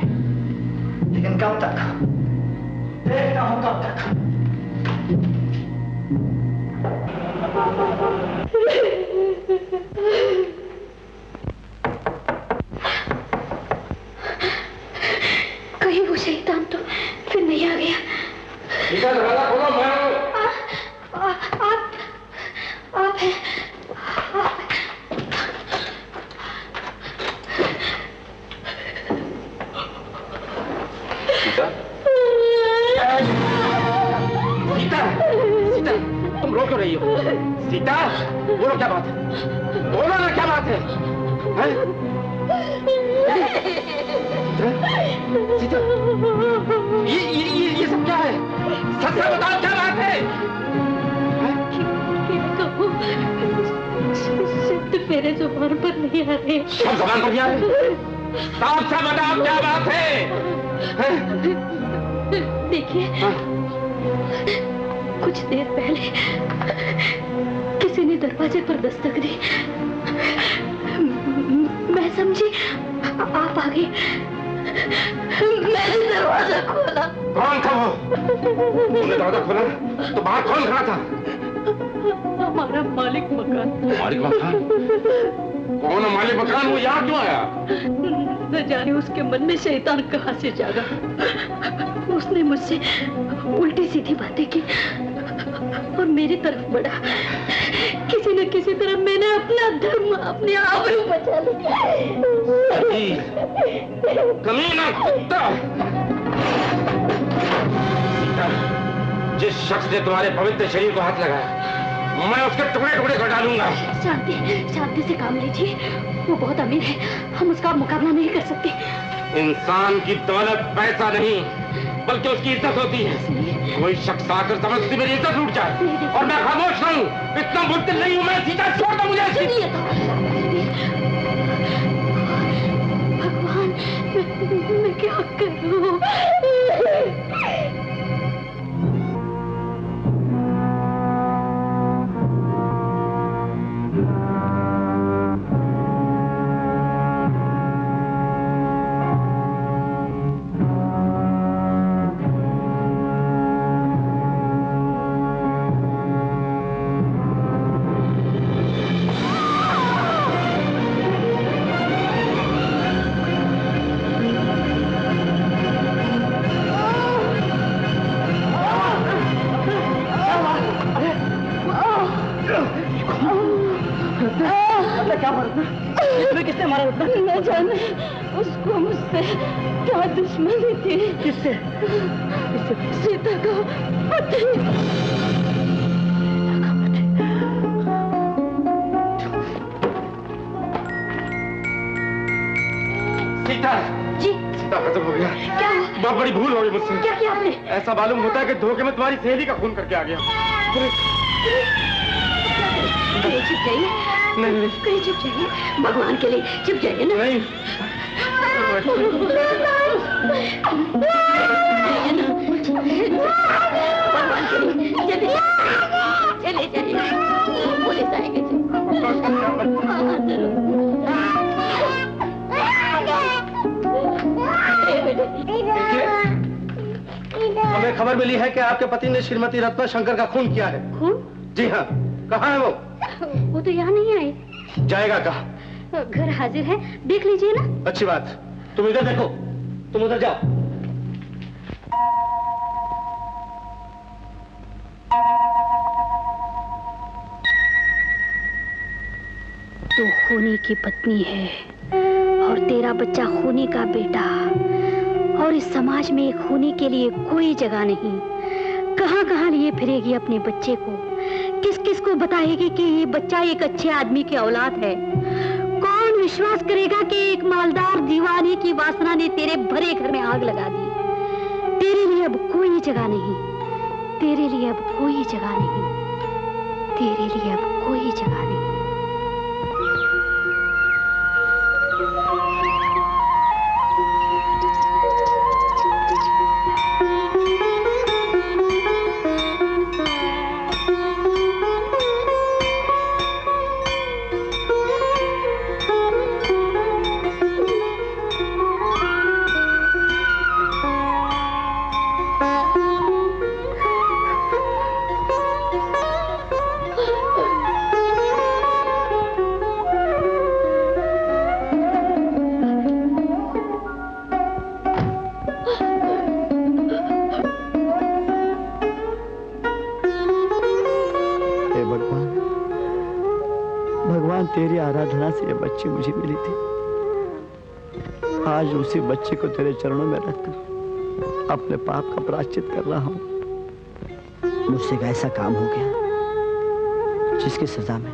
लेकिन कब तक? देखता हूं कब तक। कहीं वो शैतान तो फिर नहीं आ गया। दरवाजा खोलो, मैं हूं। आप हैं। सीता, सीता, तुम रो क्यों रही हो? सीता, बोलो क्या बात है? बोलो ना क्या बात है? सीता, ये सब क्या है? सच से बताओ क्या बात है? शब्द मेरे जुबान पर नहीं आ रहे। सब जुबान पर नहीं आ रहे? साफ साफ बताओ क्या बात है? देखिए, कुछ देर पहले किसी ने दरवाजे पर दस्तक दी। मैं समझी आप आ गए। मैंने दरवाजा खोला। कौन था वो? तुमने दरवाजा खोला तो बाहर कौन खड़ा था? हमारा मालिक मकान। मालिक मकान? कौन है मालिक मकान? वो यहाँ क्यों आया? न जाने उसके मन में शैतान कहाँ से जागा। उसने मुझसे उल्टी सीधी बातें की और मेरी तरफ बढ़ा। किसी न किसी तरह मैंने अपना धर्म, अपनी आबरू बचा ली। कमीना कुत्ता! जिस शख्स ने तुम्हारे पवित्र शरीर को हाथ लगाया, मैं उसके टुकड़े टुकड़े कर डालूंगा। शांति, शांति से काम लीजिए। वो बहुत अमीर है, हम उसका मुकाबला नहीं कर सकते। इंसान की दौलत पैसा नहीं, बल्कि उसकी इज्जत होती है। कोई शख्स आकर समझती मेरी इज्जत लूट जाए और मैं खामोश रहूं, इतना मुश्किल नहीं हूं मैं। सीधा छोड़ दो मुझे। भगवान, मैं क्या करूं? न जाने उसको मुझसे क्या दुश्मनी थी। किससे? सीता का पति। सीता! जी? सीता, खत्म हो गया। क्या? बहुत बड़ी भूल हो गई मुझसे। क्या किया आपने? ऐसा मालूम होता है कि धोखे में तुम्हारी सहेली का खून करके आ गया। कहीं छिप जाइए। नहीं, कहीं छिप जाइए, भगवान के लिए छिप जाइए ना। नहीं। भगवान के लिए चले जाइए। पुलिस आएंगे। हमें खबर मिली है कि आपके पति ने श्रीमती रत्ना शंकर का खून किया है। खून? जी हाँ। कहाँ है वो? वो तो यहाँ नहीं आए। जाएगा कहाँ? घर हाजिर है, देख लीजिए ना। अच्छी बात। तुम इधर देखो, तुम उधर जाओ। तू खूनी की पत्नी है और तेरा बच्चा खूनी का बेटा, और इस समाज में खूनी के लिए कोई जगह नहीं। कहाँ कहाँ लिए फिरेगी अपने बच्चे को? किस किस को बताएगी कि ये बच्चा एक अच्छे आदमी की औलाद है? कौन विश्वास करेगा कि एक मालदार दीवाने की वासना ने तेरे भरे घर में आग लगा दी? तेरे लिए अब कोई जगह नहीं, तेरे लिए अब कोई जगह नहीं, तेरे लिए अब कोई जगह नहीं। तेरी आराधना से ये बच्ची मुझे मिली थी। आज उसी बच्चे को तेरे चरणों में रखकर अपने पाप का प्रायश्चित कर रहा हूं। मुझसे एक ऐसा काम हो गया जिसकी सजा में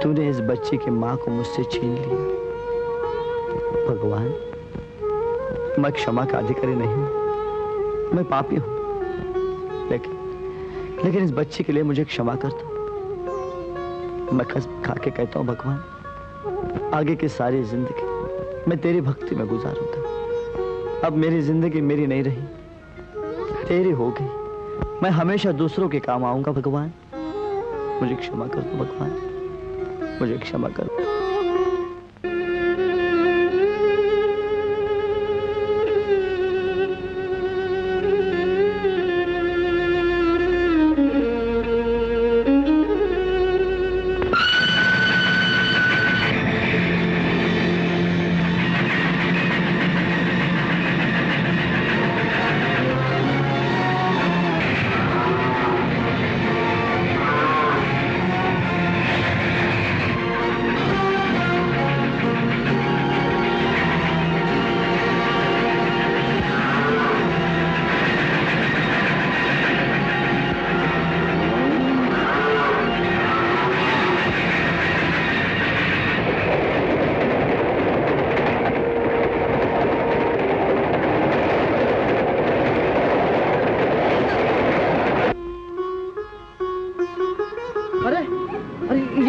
तूने इस बच्ची की मां को मुझसे छीन लिया। भगवान, मैं क्षमा का अधिकारी नहीं हूं, मैं पापी हूं, लेकिन इस बच्ची के लिए मुझे क्षमा कर दो। मैं कसम खा के कहता हूं भगवान, आगे की सारी जिंदगी मैं तेरी भक्ति में गुजारूंगा। अब मेरी जिंदगी मेरी नहीं रही, तेरी हो गई। मैं हमेशा दूसरों के काम आऊंगा भगवान। मुझे क्षमा कर दो भगवान, मुझे क्षमा कर दो।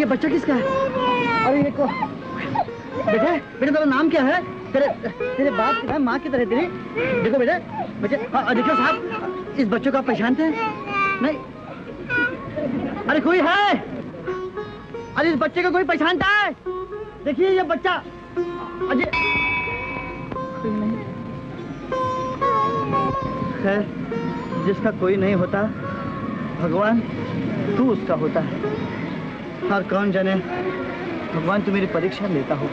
बच्चा किसका है? अरे ये को बेटा, बेटा तेरा नाम क्या है? तेरे बाप की माँ की तरह तेरी। देखो बेटा, देखो साहब, इस बच्चों को आप पहचानते हैं? नहीं? अरे कोई है? अरे इस बच्चे को कोई पहचानता है? देखिए ये बच्चा। अजय खैर, जिसका कोई नहीं होता भगवान, तू उसका होता है। और कौन जाने भगवान तू मेरी परीक्षा लेता हो।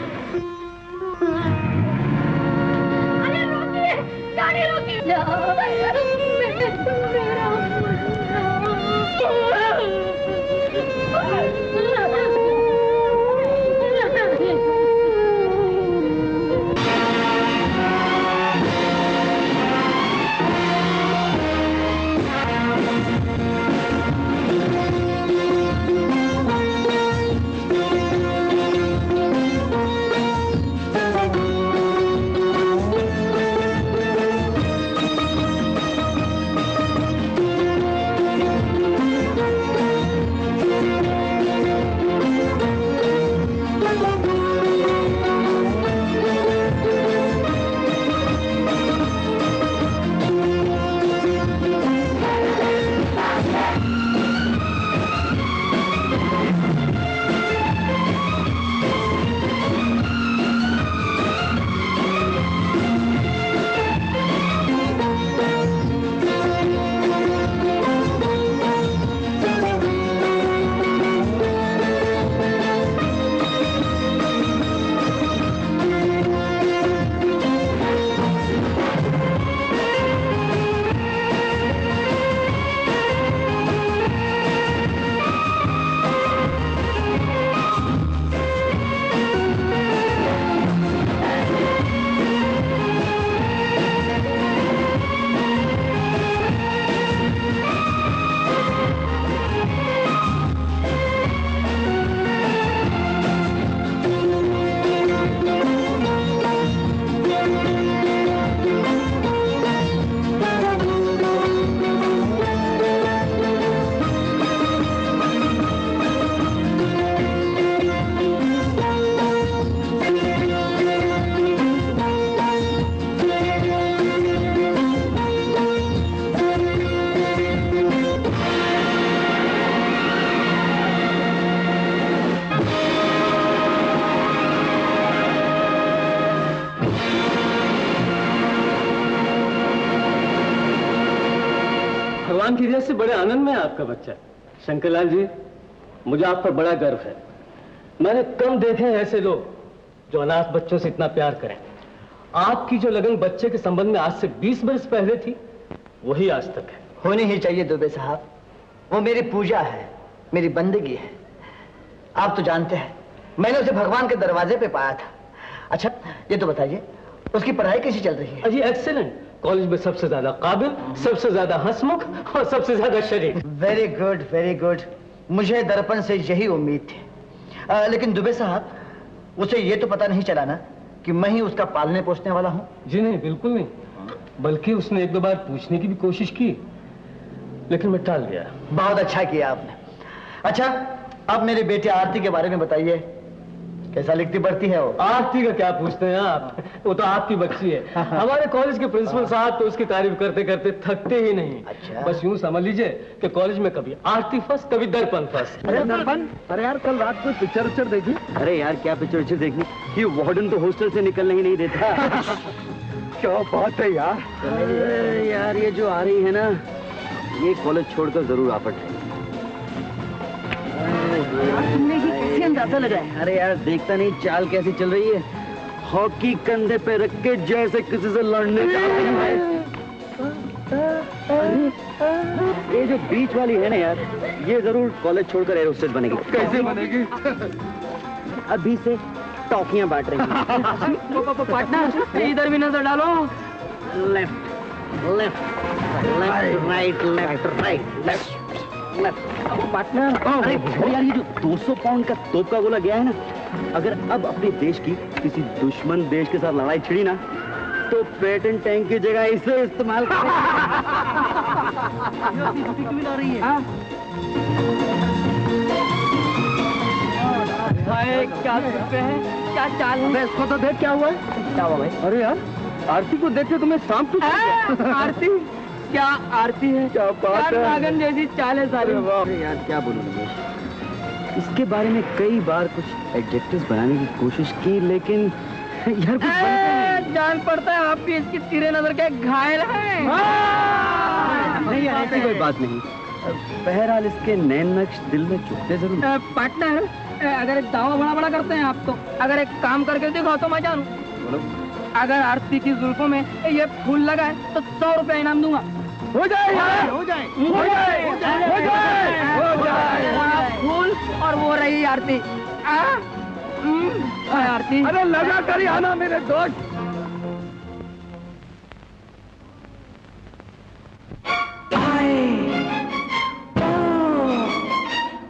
अरे रोकिए, गाड़ी रोकिए। भगवान की दया से बड़े आनंद में है आपका बच्चा। शंकरलाल जी, मुझे आप पर बड़ा गर्व है। मैंने कम देखे हैं ऐसे लोग जो अनाथ बच्चों से इतना प्यार करें। आपकी जो लगन बच्चे के संबंध में आज से 20 वर्ष पहले थी, वही आज तक है। होनी ही चाहिए दुबे साहब, वो मेरी पूजा है, मेरी बंदगी है। आप तो जानते हैं मैंने उसे भगवान के दरवाजे पे पाया था। अच्छा ये तो बताइए, उसकी पढ़ाई कैसी चल रही है? अजी एक्सीलेंट, कॉलेज में सबसे ज्यादा काबिल, सबसे ज्यादा हंसमुख और सबसे ज्यादा शरीफ। वेरी गुड वेरी गुड, मुझे दर्पण से यही उम्मीद थी। लेकिन दुबे साहब, उसे ये तो पता नहीं चला ना कि मैं ही उसका पालने पोसने वाला हूँ? जी नहीं, बिल्कुल नहीं, बल्कि उसने एक दो बार पूछने की भी कोशिश की, लेकिन मैं टाल दिया। बहुत अच्छा किया आपने। अच्छा अब मेरी बेटी आरती के बारे में बताइए, कैसा लिखती पढ़ती है वो? आरती का क्या पूछते हैं आप, वो तो आपकी बच्ची है। हमारे कॉलेज के प्रिंसिपल साहब तो उसकी तारीफ करते करते थकते ही नहीं। अच्छा। बस यूं समझ लीजिए कि कॉलेज में कभी आरती फर्स्ट, कभी दर्पण फर्स्ट। अरे दर्पण, अरे यार कल रात को पिक्चर देखी? अरे यार क्या पिक्चर देखनी, ये वार्डन तो हॉस्टल से निकलने ही नहीं देता। क्या बात है यार। अरे यार ये जो आ रही है ना, ये कॉलेज छोड़कर जरूर आपट है। तुमने ये कैसे अंदाजा लगाया? अरे यार देखता नहीं चाल कैसी चल रही है, हॉकी कंधे पे रख के जैसे किसी से लड़ने जा रही है। ये जो बीच वाली है ना यार, ये जरूर कॉलेज छोड़कर एयर होस्टेस बनेगी। कैसे बनेगी? अभी से टॉफियां बांट रही है। पार्टनर इधर भी नजर डालो। Left left left right left right left partner. अरे यार ये जो 200 पाउंड का तोप का गोला गया है ना, अगर अब अपने देश की किसी दुश्मन देश के साथ लड़ाई छिड़ी ना, तो पेटेंट टैंक की जगह इसे इस्तेमाल करें। क्या क्या चाल है? इसको तो देख क्या हुआ है? क्या हुआ भाई? अरे यार आरती को देख के तुम्हें शाम को आरती? क्या आरती है? क्या बात है? नागन जैसी चाल है सारी। अरे यार क्या बोलूं रमेश, इसके बारे में कई बार कुछ एडजेक्टिव्स बनाने की कोशिश की, लेकिन यार कुछ बनता नहीं। जान पड़ता है आप भी इसकी तिरे नजर के घायल हैं। नहीं यार ऐसी कोई बात नहीं, बहरहाल इसके नैन नक्श दिल में चुभते जरूर। पार्टनर, अगर एक दावा बड़ा बड़ा करते हैं आप, तो अगर एक काम करके देखो तो मैं जानूं। बोलो। अगर आरती की जुल्फों में ये फूल लगा है तो 100 रुपया इनाम दूंगा। हो जाए यार, हो जाए, हो जाए, हो जाए, हो जाए, हो जाए। फूल और वो रही आरती। आरती, अरे लगा कर ही आना मेरे दोस्त।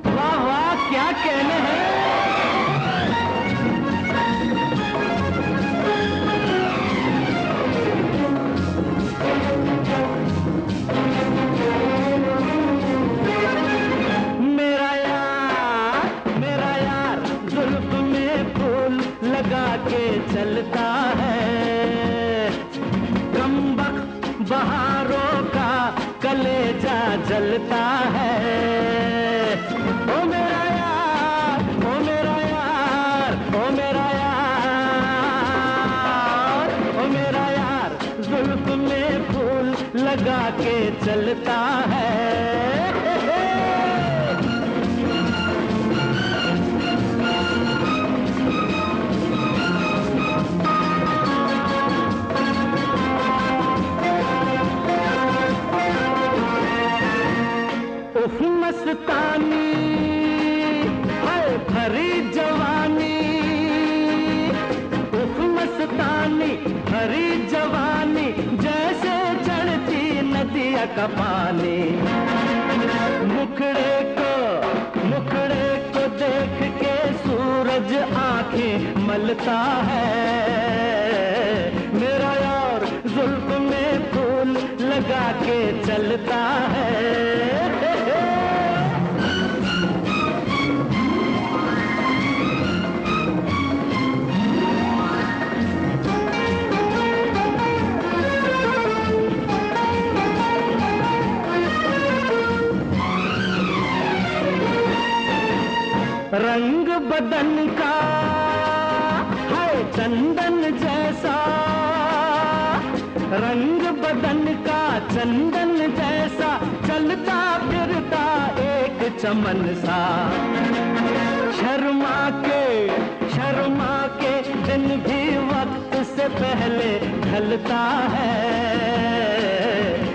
वाह वाह क्या कहने हैं। मेरा यार जुल्फ में फूल लगा के चलता है, कमबख्त बहारों का कलेजा जलता है। ओ मेरा यार, ओ मेरा यार, ओ मेरा यार, ओ मेरा यार जुल्फ में फूल लगा के चलता है। उफ मस्तानी है भरी जवानी, उफ मस्तानी भरी जवानी, जैसे चढ़ती नदिया का पानी। मुखड़े को देख के सूरज आंखें मलता है। मेरा यार जुल्फ में फूल लगा के चलता है। रंग बदन का है चंदन जैसा, रंग बदन का चंदन जैसा, चलता फिरता एक चमन सा। शर्मा के दिन भी वक्त से पहले ढलता है।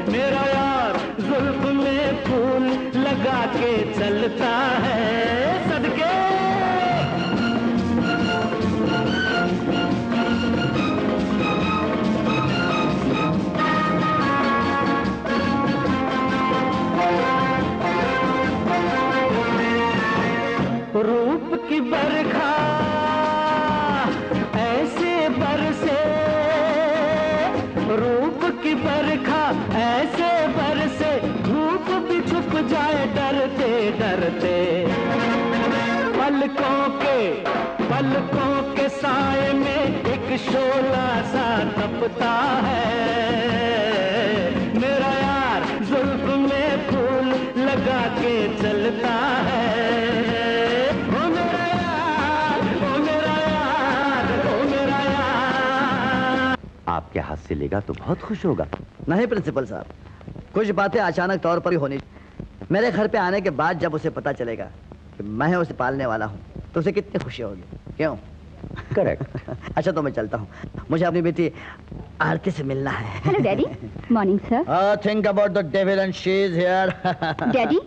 मेरा यार जुल्फ में फूल लगा के चलता है। सदके आंखों के साए में एक शोला सा तपता है। मेरा यार जुल्फ में फूल लगा के चलता है। ओ मेरा यार, ओ मेरा यार, ओ मेरा यार। आपके हाथ से लेगा तो बहुत खुश होगा। नहीं प्रिंसिपल साहब, कुछ बातें अचानक तौर पर ही होनी। मेरे घर पे आने के बाद जब उसे पता चलेगा कि मैं उसे पालने वाला हूँ तो उसे कितनी खुशी होगी, क्यों? करेक्ट। अच्छा तो मैं चलता हूँ, मुझे अपनी बेटी आरती से मिलना है। Hello daddy. Morning sir. Think about the devil and she is here. Daddy,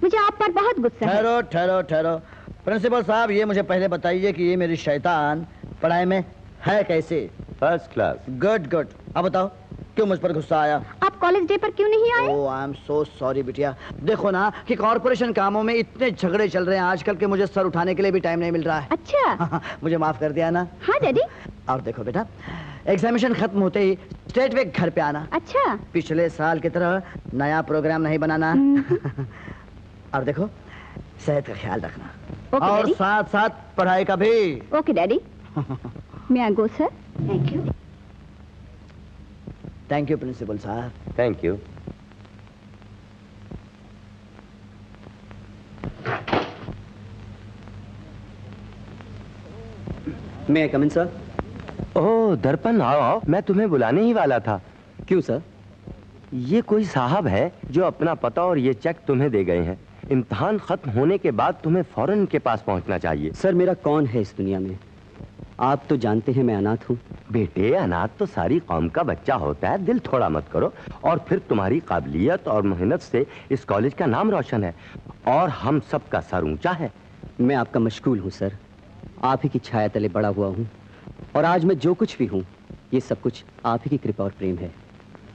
मुझे आप पर बहुत गुस्सा है। ठहरो ठहरो ठहरो। प्रिंसिपल साहब, ये मुझे पहले बताइए कि ये मेरी शैतान पढ़ाई में है कैसे? First class. Good good. अब बताओ क्यों मुझ पर गुस्सा आया? आप कॉलेज डे पर क्यों नहीं आए? ओह आई एम सो सॉरी बिटिया। देखो ना कि कॉर्पोरेशन कामों में इतने झगड़े चल रहे हैं आजकल के, मुझे सर उठाने के लिए भी टाइम नहीं मिल रहा है। अच्छा। मुझे माफ कर दिया ना? हाँ डैडी। और देखो बेटा, एग्जामिनेशन खत्म होते ही स्ट्रेट वे घर पे आना। अच्छा। पिछले साल की तरह नया प्रोग्राम नहीं बनाना। और देखो सेहत का ख्याल रखना। ओके और डैडी। साथ साथ पढ़ाई का भी। Okay daddy. मैं I go sir? Thank you. Thank you principal साहब। Thank you. मैं कम इन सर? ओह दर्पण, आओ आओ, मैं तुम्हें बुलाने ही वाला था। क्यों सर? ये कोई साहब है जो अपना पता और ये चेक तुम्हें दे गए हैं। इम्तिहान खत्म होने के बाद तुम्हें फौरन इनके पास पहुंचना चाहिए। सर मेरा कौन है इस दुनिया में? आप तो जानते हैं मैं अनाथ हूँ। बेटे, अनाथ तो सारी कौम का बच्चा होता है, दिल थोड़ा मत करो। और फिर तुम्हारी काबिलियत और मेहनत से इस कॉलेज का नाम रोशन है और हम सब का सर ऊंचा है। मैं आपका मशगूल हूँ सर, आप ही की छाया तले बड़ा हुआ हूँ और आज मैं जो कुछ भी हूँ ये सब कुछ आप ही की कृपा और प्रेम है।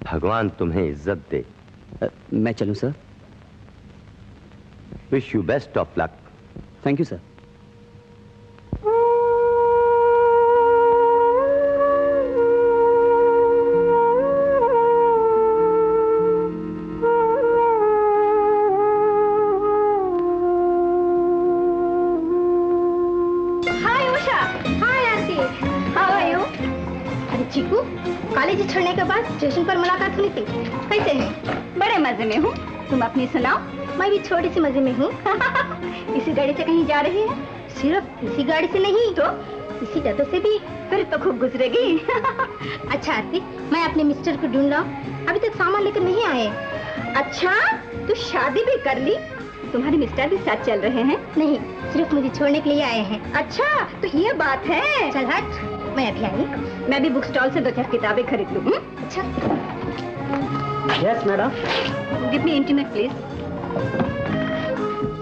भगवान तुम्हें इज्जत दे। मैं चलूँ sir? Wish you best of luck. Thank you sir. Chiku, college छोड़ने के बाद स्टेशन पर मुलाकात हुई थी। कैसे हैं? बड़े मजे में हूँ। तुम अपनी सुनाओ। मैं भी छोटी सी मजे में हूँ। इसी गाड़ी से कहीं जा रही है? सिर्फ इसी गाड़ी से नहीं तो इसी जगह से भी। फिर तो खूब गुजरेगी। अच्छा आरती, मैं अपने मिस्टर को ढूंढ लाऊं, अभी तक सामान लेकर नहीं आए। अच्छा, तू शादी भी कर ली? तुम्हारे मिस्टर भी साथ चल रहे हैं? नहीं, सिर्फ मुझे छोड़ने के लिए आए हैं। अच्छा, तो ये बात है। चल हट, मैं अभी आई। मैं भी बुक स्टॉल से 2-4 किताबें खरीद लूं। अच्छा। Yes madam. Give me intimate please.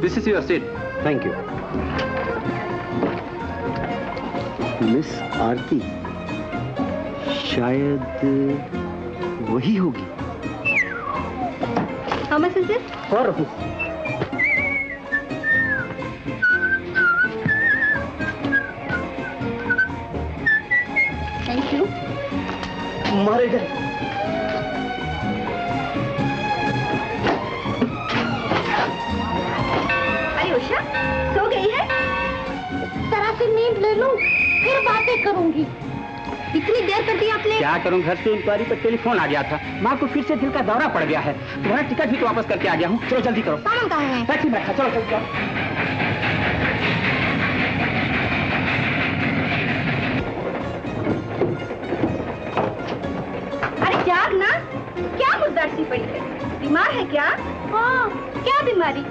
This is your seat. Thank you. Miss Aarti शायद वही होगी। How much is it? 4 rupees. Thank you. मारे गए। अरे उषा, सो गई है? तरह से नींद ले लूं, फिर बातें करूंगी। इतनी देर कर दी आपने? क्या करूं, घर से इंक्वायरी पर टेलीफोन आ गया था। माँ को फिर से दिल का दौरा पड़ गया है। तुम्हारा टिकट भी तो वापस करके आ गया हूँ। चलो जल्दी करो। सामान कहाँ है? टैक्सी में रखा। चलो जल्दी करो। जाग ना, क्या मुर्दार सी पड़ी है? बीमार है क्या? हाँ, क्या बीमारी?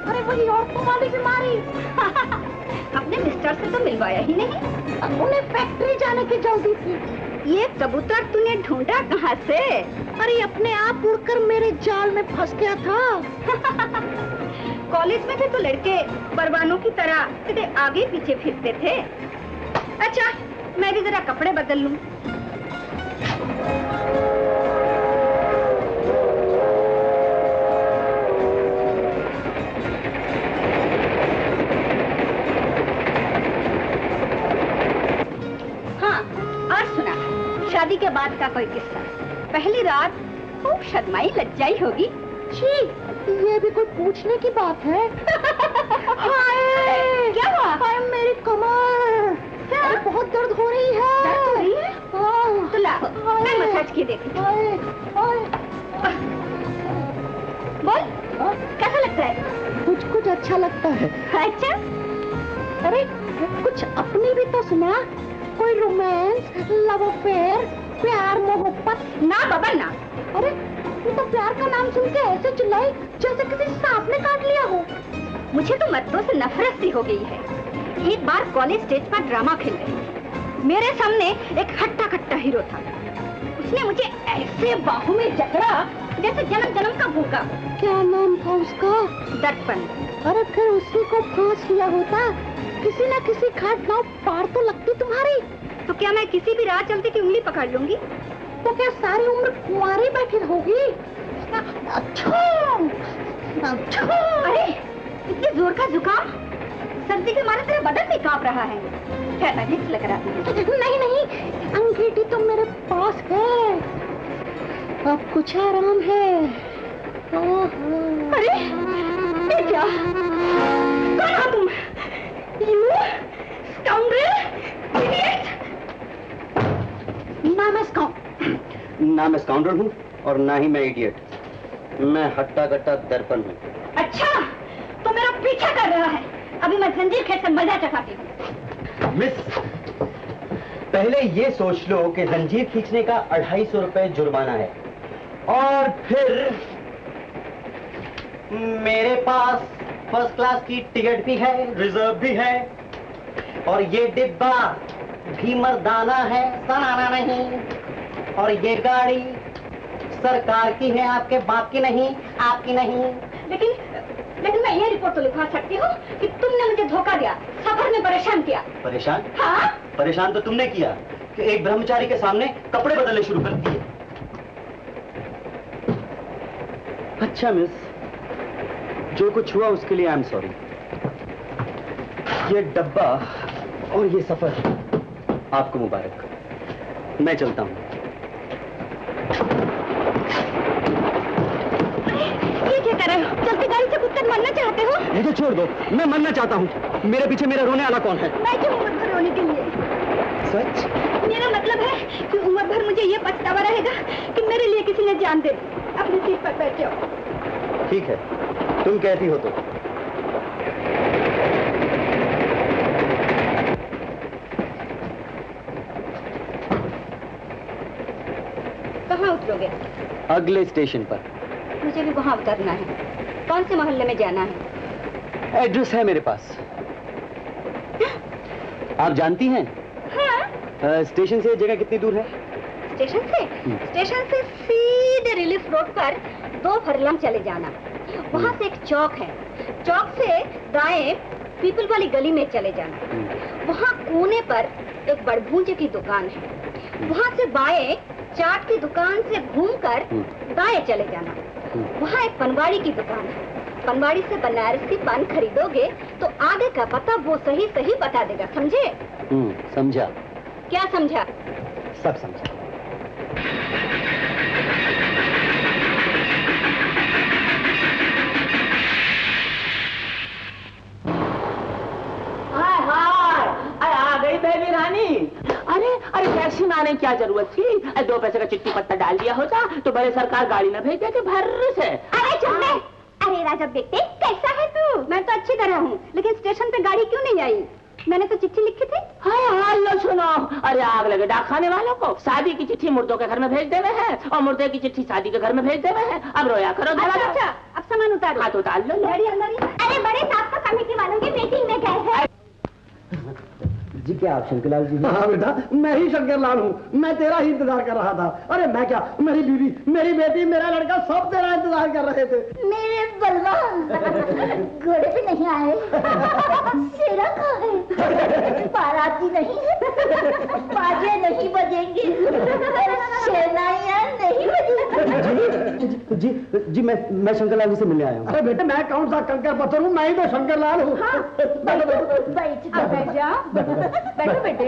अरे वही औरतों वाली बीमारी। अपने मिस्टर से तो मिलवाया ही नहीं। उन्हें फैक्ट्री जाने की जल्दी थी। ये कबूतर तूने ढूंढा कहाँ से? अरे अपने आप उड़कर मेरे जाल में फंस गया था। कॉलेज में थे तो लड़के परवानों की तरह सीधे आगे पीछे फिरते थे। अच्छा, मैं भी जरा कपड़े बदल लूं। शादी के बाद का कोई किस्सा। पहली रात खूब शर्माई लज्जाई होगी। छी, ये भी कोई पूछने की बात है? हाय, क्या हुआ? हाय मेरी कमर। क्या? बहुत दर्द हो रही है। दर्द हो रही है? तो ला, मैं मसाज की देखती हूँ। बोल, कैसा लगता है? कुछ कुछ अच्छा लगता है। अच्छा? अरे कुछ अपनी भी तो सुना, कोई रोमांस, लव अफेयर, प्यार मोहब्बत। ना बाबा ना। अरे ये तो प्यार का नाम सुन के ऐसे चिल्लाई जैसे किसी सांप ने काट लिया हो। मुझे तो मर्दों से नफरत सी हो गई है। एक बार कॉलेज स्टेज पर ड्रामा खेल रही थी। मेरे सामने एक हट्टा कट्टा हीरो था। उसने मुझे ऐसे बाहों में जकड़ा जैसे जन्म जन्म का भूखा। क्या नाम था उसका? दर्पण। अरे फिर उसी को फांस लिया होता, किसी न किसी घाट गांव पार तो लगती तुम्हारी। तो क्या मैं किसी भी राह चलती की उंगली पकड़ लूंगी? तो क्या सारी उम्र कुंवारी बैठी रहोगी? अच्छा। अरे इतने जोर का जुकाम, सर्दी के मारे तेरा बदन भी कांप रहा है। क्या हिच लग रहा है? नहीं नहीं, अंगीठी तो मेरे पास है, अब कुछ आराम है। अरे ये क्या? कौन हो तुम? You scoundrel, idiot! ना मैं स्काउंडर हूँ और ना ही मैं इडियट। मैं हट्टा कट्टा दर्पण हूँ। अच्छा, तो मेरा पीछा कर रहा है। अभी मैं जंजीर खेत से मजा चखाती हूँ। मिस, पहले ये सोच लो कि जंजीर खींचने का 250 रुपए जुर्माना है, और फिर मेरे पास फर्स्ट क्लास की टिकट भी है, रिजर्व भी है, और ये डिब्बा भी मर्दाना है, सनाना नहीं। और ये गाड़ी सरकार की है, आपके बाप की नहीं, आपकी नहीं। लेकिन मैं ये रिपोर्ट तो लिखवा सकती हूँ कि तुमने मुझे धोखा दिया, सफर में परेशान किया। परेशान? हाँ? परेशान तो तुमने किया कि एक ब्रह्मचारी के सामने कपड़े बदलने शुरू कर दिए। अच्छा मिस, जो कुछ हुआ उसके लिए आई एम सॉरी। ये डब्बा और ये सफर आपको मुबारक। मैं चलता हूँ। ये क्या कर रहे हो? चलती गाड़ी से कूदकर मरना चाहते हो? मुझे छोड़ दो, मैं मरना चाहता हूँ। मेरे पीछे मेरा रोने वाला कौन है? मैं क्यों उम्र भर रोने के लिए? सच? मेरा मतलब है कि उम्र भर मुझे ये पछतावा रहेगा कि मेरे लिए किसी ने जान दे दी। अपनी सीट पर बैठ जाओ। ठीक है, तुम कहती हो तो। कहाँ उतरोगे? अगले स्टेशन पर। मुझे भी वहाँ उतरना है। कौन से मोहल्ले में जाना है? एड्रेस है मेरे पास। आप जानती हैं? हाँ? स्टेशन से जगह कितनी दूर है? स्टेशन से? स्टेशन से सीधे रिलीफ रोड पर 2 फरलंग चले जाना। वहाँ से एक चौक है, चौक से दाएं पीपल वाली गली में चले जाना। वहाँ कोने पर एक बड़भूंजे की दुकान है। वहाँ से बाएं चाट की दुकान से घूमकर दाएं चले जाना। वहाँ एक पनवाड़ी की दुकान है। पनवाड़ी से बनारसी पान खरीदोगे तो आगे का पता वो सही सही बता देगा, समझे? समझा। क्या समझा? सब समझा। आ गई बेबी रानी। अरे टैक्सी में आने की क्या जरूरत थी? 2 पैसे का चिट्ठी पत्ता डाल दिया होता तो बड़े सरकार गाड़ी न भेज देते भर से। अरे चुप। अरे राजा बेटे, कैसा है तू? मैं तो अच्छी तरह हूँ, लेकिन स्टेशन पे गाड़ी क्यों नहीं आई? मैंने तो चिट्ठी लिखी थी। हाँ, लो सुनो। अरे आग लगे डाक खाने वालों को। शादी की चिट्ठी मुर्दों के घर में भेज देवे हैं और मुर्दे की चिट्ठी शादी के घर में भेज देवे हैं। अब रोया करो। अच्छा, अब सामान उतारो। हाँ तो उतार लो। अरे बड़े साहब तो कमेटी वालों की मीटिंग में गए हैं। जी क्या आप शंकरलाल जी? हाँ बेटा, मैं ही शंकरलाल हूँ। मैं तेरा ही इंतजार कर रहा था। अरे मैं क्या, मेरी बीवी, मेरी बेटी, मेरा लड़का सब तेरा इंतजार कर रहे थे। मेरे बलवान घोड़े पे नहीं आए, शेरा कहाँ है? बाराती नहीं है, बाजे नहीं बजेंगे, शहनाइयाँ नहीं बजेंगी। जी मैं शंकरलाल जी से मिलने आया हूँ। अरे बेटे, मैं कौन सा कंकर पत्थर हूँ? मैं ही तो शंकरलाल हूँ। बैठ जाओ। बैठो बेटे।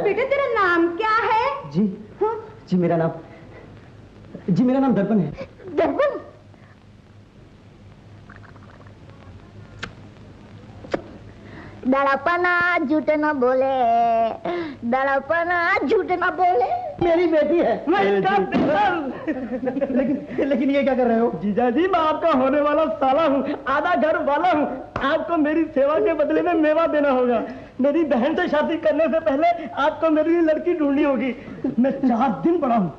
बेटे तेरा नाम क्या है? जी मेरा नाम दर्पण है। दर्पण? दड़पना झूठ न बोले, दड़पना झूठ न बोले। मेरी बेटी है। लेकिन ये क्या कर रहे हो? जीजा जी मैं आपका होने वाला साला हूँ, आधा घर वाला हूँ। आपको मेरी सेवा के बदले में मेवा देना होगा। मेरी बहन से शादी करने से पहले आपको मेरे लिए लड़की ढूंढनी होगी। मैं 4 दिन पड़ा हूँ।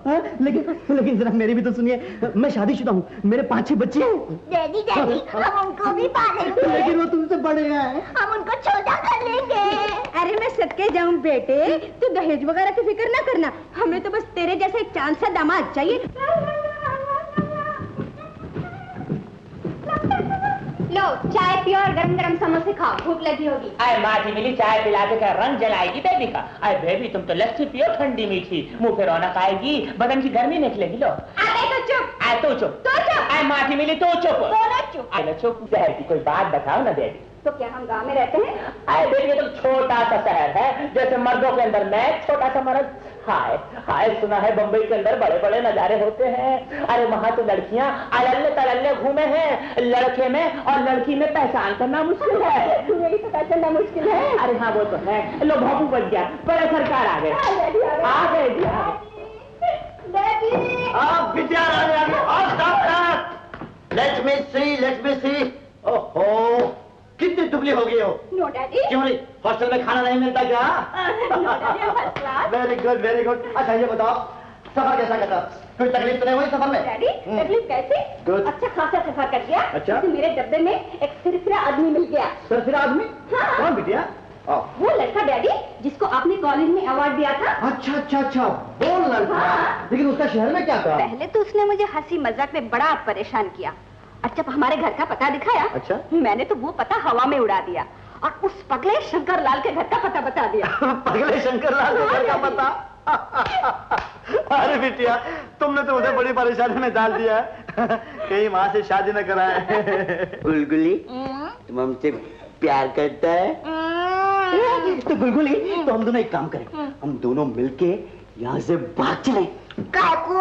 लेकिन जरा मेरी भी तो सुनिए, मैं शादीशुदा हूँ, मेरे 5-6 बच्चे हैं। डैडी डैडी हम उनको भी पालेंगे। लेकिन वो तुमसे बड़े हैं। हम उनको छोटा कर लेंगे। अरे मैं सदके जाऊं बेटे, तू दहेज वगैरह की फिक्र ना करना, हमें तो बस तेरे जैसा एक चांद सा दामाद चाहिए। लो चाय पियो और गरम गरम समोसे खाओ, भूख लगी होगी। अरे माँ मिली चाय पिलाते का रंग जलाएगी बेबी का। अरे बेबी तुम तो लस्सी पियो ठंडी मीठी, मुंह पे रौनक आएगी, बदन की गर्मी निकलेगी। लो अरे तो चुप। आए तो चुप। तो चुप। अरे माँ मिली तो चुप। दोनों चुप। अरे चुप। शहर की कोई बात बताओ ना बेबी। तो क्या हम गांव में रहते हैं? अरे बेबी ये तो छोटा सा शहर है, जैसे मर्दों के अंदर मैं, छोटा सा मर्द। हाय हाय सुना है बम्बई के अंदर बड़े बड़े नजारे होते हैं। अरे वहाँ तो लड़कियाँ अल्ले तलल्ले घूमे हैं, लड़के में और लड़की में पहचान करना मुश्किल है। यही तो पहचानना मुश्किल है। अरे हाँ वो तो है। लो भापू बच गया, बड़े सरकार आ गए। आ गए जी आ गए। आप बिटिया लेट मी सी। ओहो कितनी दुबली हो गई हो। No daddy. क्यों नहीं, हॉस्टल में खाना नहीं मिलता क्या? No daddy first class. Very good very good. अच्छा ये बताओ सफर कैसा करता? कोई तकलीफ तो नहीं हुई सफर में? डैडी तकलीफ कैसे? Good. अच्छा खासा सफर कर गया। अच्छा। तो मेरे डब्बे में एक सिरफिरा आदमी मिल गया। सिरफिरा आदमी? हाँ। कौन बिटिया? वो लड़का डैडी जिसको आपने कॉलेज में अवार्ड दिया था। अच्छा वो लड़का। हाँ। लेकिन उसका शहर में क्या था? पहले तो उसने मुझे हंसी मजाक में बड़ा परेशान किया, और जब हमारे घर का पता दिखाया, अच्छा। मैंने तो वो पता हवा में उड़ा दिया और उस पगले शंकर लाल के घर का पता बता दिया। पगले शंकर लाल के घर का पता? अरे बिटिया तुमने तो मुझे बड़ी परेशानी में डाल दिया है। कहीं माँ से शादी न कराए। गुलगुली तुम हमसे प्यार करता है? तो गुलगुली तो हम दोनों एक काम करें, हम दोनों मिलके यहाँ से भाग चलें। काकू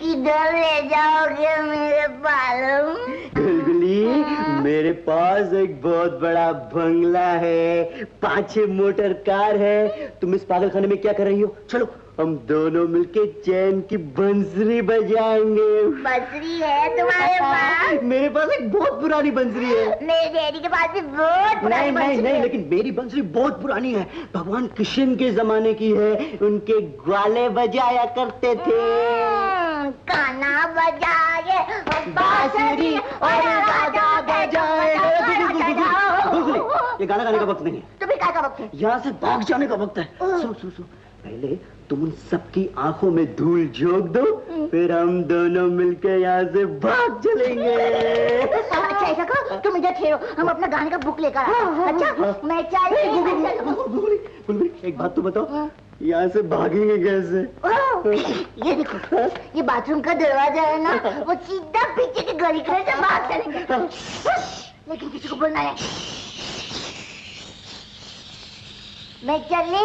किधर ले जाओगे मेरे बालों? गुलगुली मेरे पास एक बहुत बड़ा बंगला है, 5-6 मोटर कार है। तुम इस पागलखाने में क्या कर रही हो? चलो हम दोनों मिलके चैन की बंसरी बजाएंगे। बंसरी है तुम्हारे पास? मेरे पास एक बहुत पुरानी बंसरी है। मेरे डैडी के पास भी बहुत पुरानी बंसरी है। लेकिन मेरी बंसरी बहुत पुरानी है, भगवान कृष्ण के जमाने की है। उनके ग्वाले बजाया करते थे। गाना बजाए बांसुरी और राजा बजाए। ये गाना गाने का वक्त नहीं है। तो फिर क्या का वक्त है? यहाँ से भाग जाने का वक्त है। सुन पहले तुम उन सबकी आंखों में धूल झोंक दो, फिर हम दोनों मिलकर यहाँ से भाग चलेंगे। अच्छा ऐसा करो, तुम इधर ठहरो, हम अपना गाने का बुक लेकर आते हैं। अच्छा मैं गुलगुली एक बात तो बताओ, यहाँ से भागेंगे कैसे? ये देखो ये बाथरूम का दरवाजा है ना, वो सीधा पीछे के गली से भाग चलेंगे। लेकिन किसी को बोलना है। मैं चली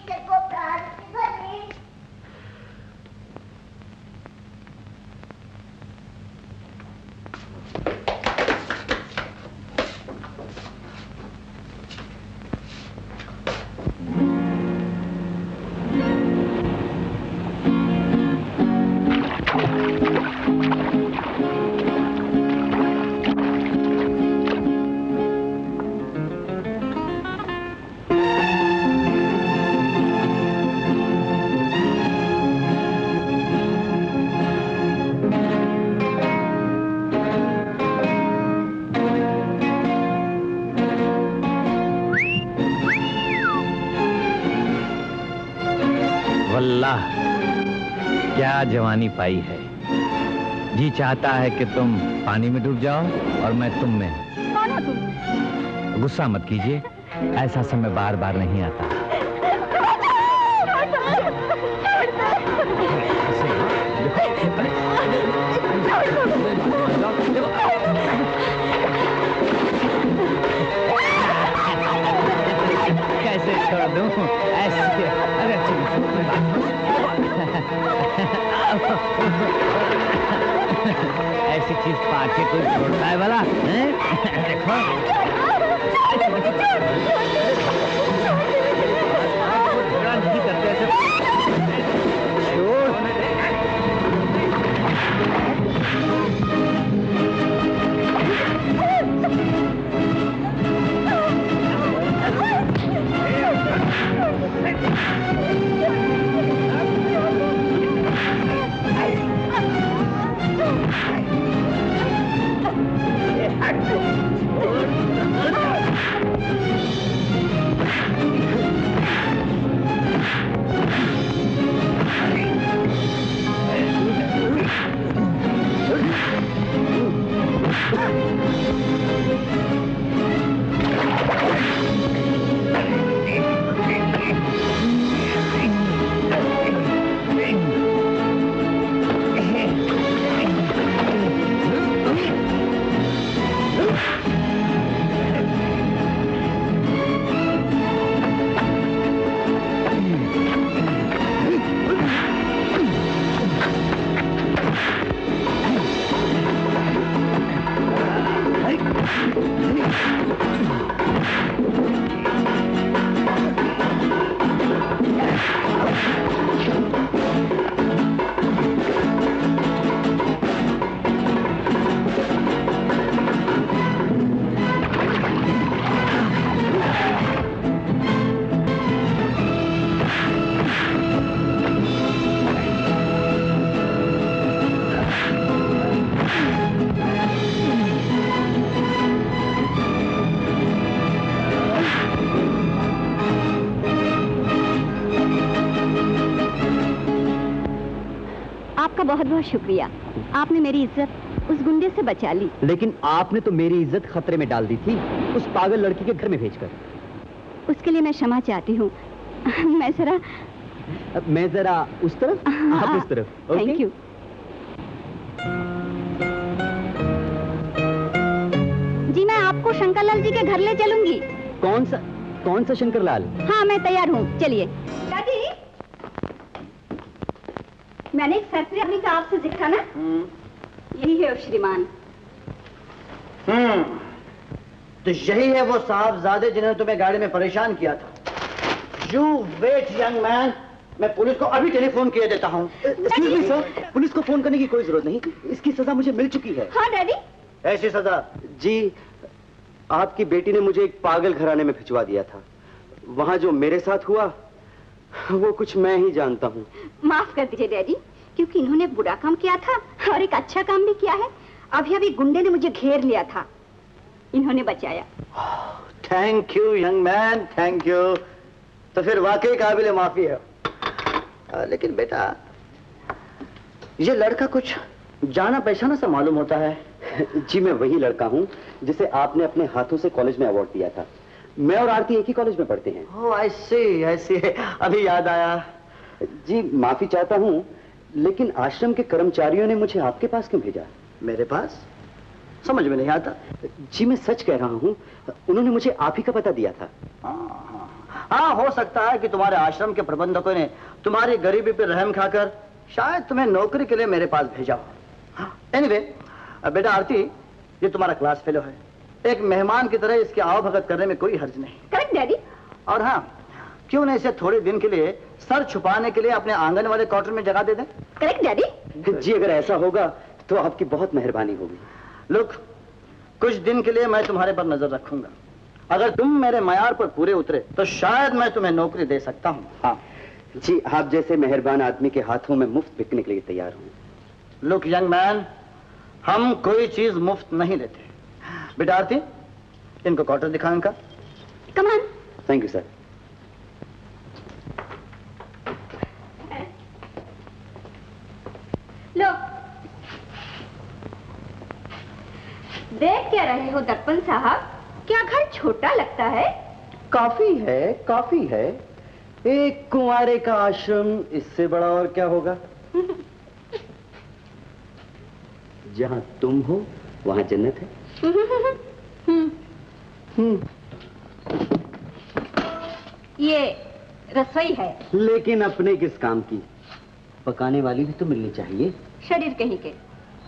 तेरे प्यार की गली। क्या जवानी पाई है। जी चाहता है कि तुम पानी में डूब जाओ और मैं तुम में। कौन हो तुम? गुस्सा मत कीजिए, ऐसा समय बार बार नहीं आता। कैसे छोड़ दूं ऐसे? अरे ऐसी चीज पाके कोई छोड़ता है भला? देखो नहीं करते ऐसे। आपका बहुत बहुत शुक्रिया। आपने मेरी इज्जत उस गुंडे से बचा ली। लेकिन आपने तो मेरी इज्जत खतरे में डाल दी थी, उस पागल लड़की के घर में भेजकर। उसके लिए मैं क्षमा चाहती हूँ। मैं जरा उस तरफ, आप उस तरफ। Thank you. जी मैं आपको शंकरलाल जी के घर ले चलूंगी। कौन सा शंकरलाल? हाँ मैं तैयार हूँ, चलिए। दादी मैंने एक फैक्ट्री अपनी का आपसे दिखा ना, यही है श्रीमान। तो यही है वो साहबजादे जिन्होंने तुम्हें गाड़ी में परेशान किया था। यू वेट यंग मैन, मैं पुलिस को अभी टेलीफोन किए देता हूँ। एक्सक्यूज मी सर, पुलिस को फोन करने की कोई जरूरत नहीं, इसकी सजा मुझे मिल चुकी है। हाँ डैडी। ऐसी सजा? जी, आपकी बेटी ने मुझे एक पागल घराने में भिजवा दिया था। वहां जो मेरे साथ हुआ वो कुछ मैं ही जानता हूँ। माफ कर दीजिए डैडी, क्योंकि इन्होंने बुरा काम किया था और एक अच्छा काम भी किया है। अभी गुंडे ने मुझे घेर लिया था, इन्होंने बचाया। Thank you young man, thank you. तो फिर वाकई काबिल माफी है। लेकिन बेटा ये लड़का कुछ जाना पहचाना सा मालूम होता है। जी मैं वही लड़का हूँ जिसे आपने अपने हाथों से कॉलेज में अवार्ड दिया था। मैं और आरती एक ही कॉलेज में पढ़ते हैं। ओह ऐसे अभी याद आया। जी माफी चाहता हूँ, लेकिन आश्रम के कर्मचारियों ने मुझे आपके पास क्यों भेजा? मेरे पास? समझ में नहीं आता। जी मैं सच कह रहा हूँ, उन्होंने मुझे आप ही का पता दिया था। हाँ हो सकता है कि तुम्हारे आश्रम के प्रबंधकों ने तुम्हारी गरीबी पर रहम खाकर शायद तुम्हें नौकरी के लिए मेरे पास भेजा हो। एनीवे, बेटा आरती, ये तुम्हारा क्लास फेलो है। एक मेहमान की तरह इसकी आवभगत करने में कोई हर्ज नहीं। Correct daddy. और हाँ, क्यों नहीं इसे थोड़े दिन के लिए सर छुपाने के लिए अपने आंगन वाले क्वार्टर में जगह दे दें? Correct daddy. जी अगर ऐसा होगा तो आपकी बहुत मेहरबानी होगी। लुक, कुछ दिन के लिए मैं तुम्हारे पर नजर रखूंगा। अगर तुम मेरे मयार पर पूरे उतरे तो शायद मैं तुम्हें नौकरी दे सकता हूँ। हाँ जी, आप जैसे मेहरबान आदमी के हाथों में मुफ्त बिकने के लिए तैयार हूँ। लुक यंग मैन, हम कोई चीज मुफ्त नहीं लेते। बेटा आरती, इनको क्वार्टर दिखाओ इनका। Come on. Thank you sir. लो, देख क्या रहे हो दर्पण साहब? क्या घर छोटा लगता है? काफी है, काफी है। एक कुंवारे का आश्रम, इससे बड़ा और क्या होगा? जहां तुम हो वहां जन्नत है। ये रसोई है। लेकिन अपने किस काम की? पकाने वाली भी तो मिलनी चाहिए। शरीर कहीं के,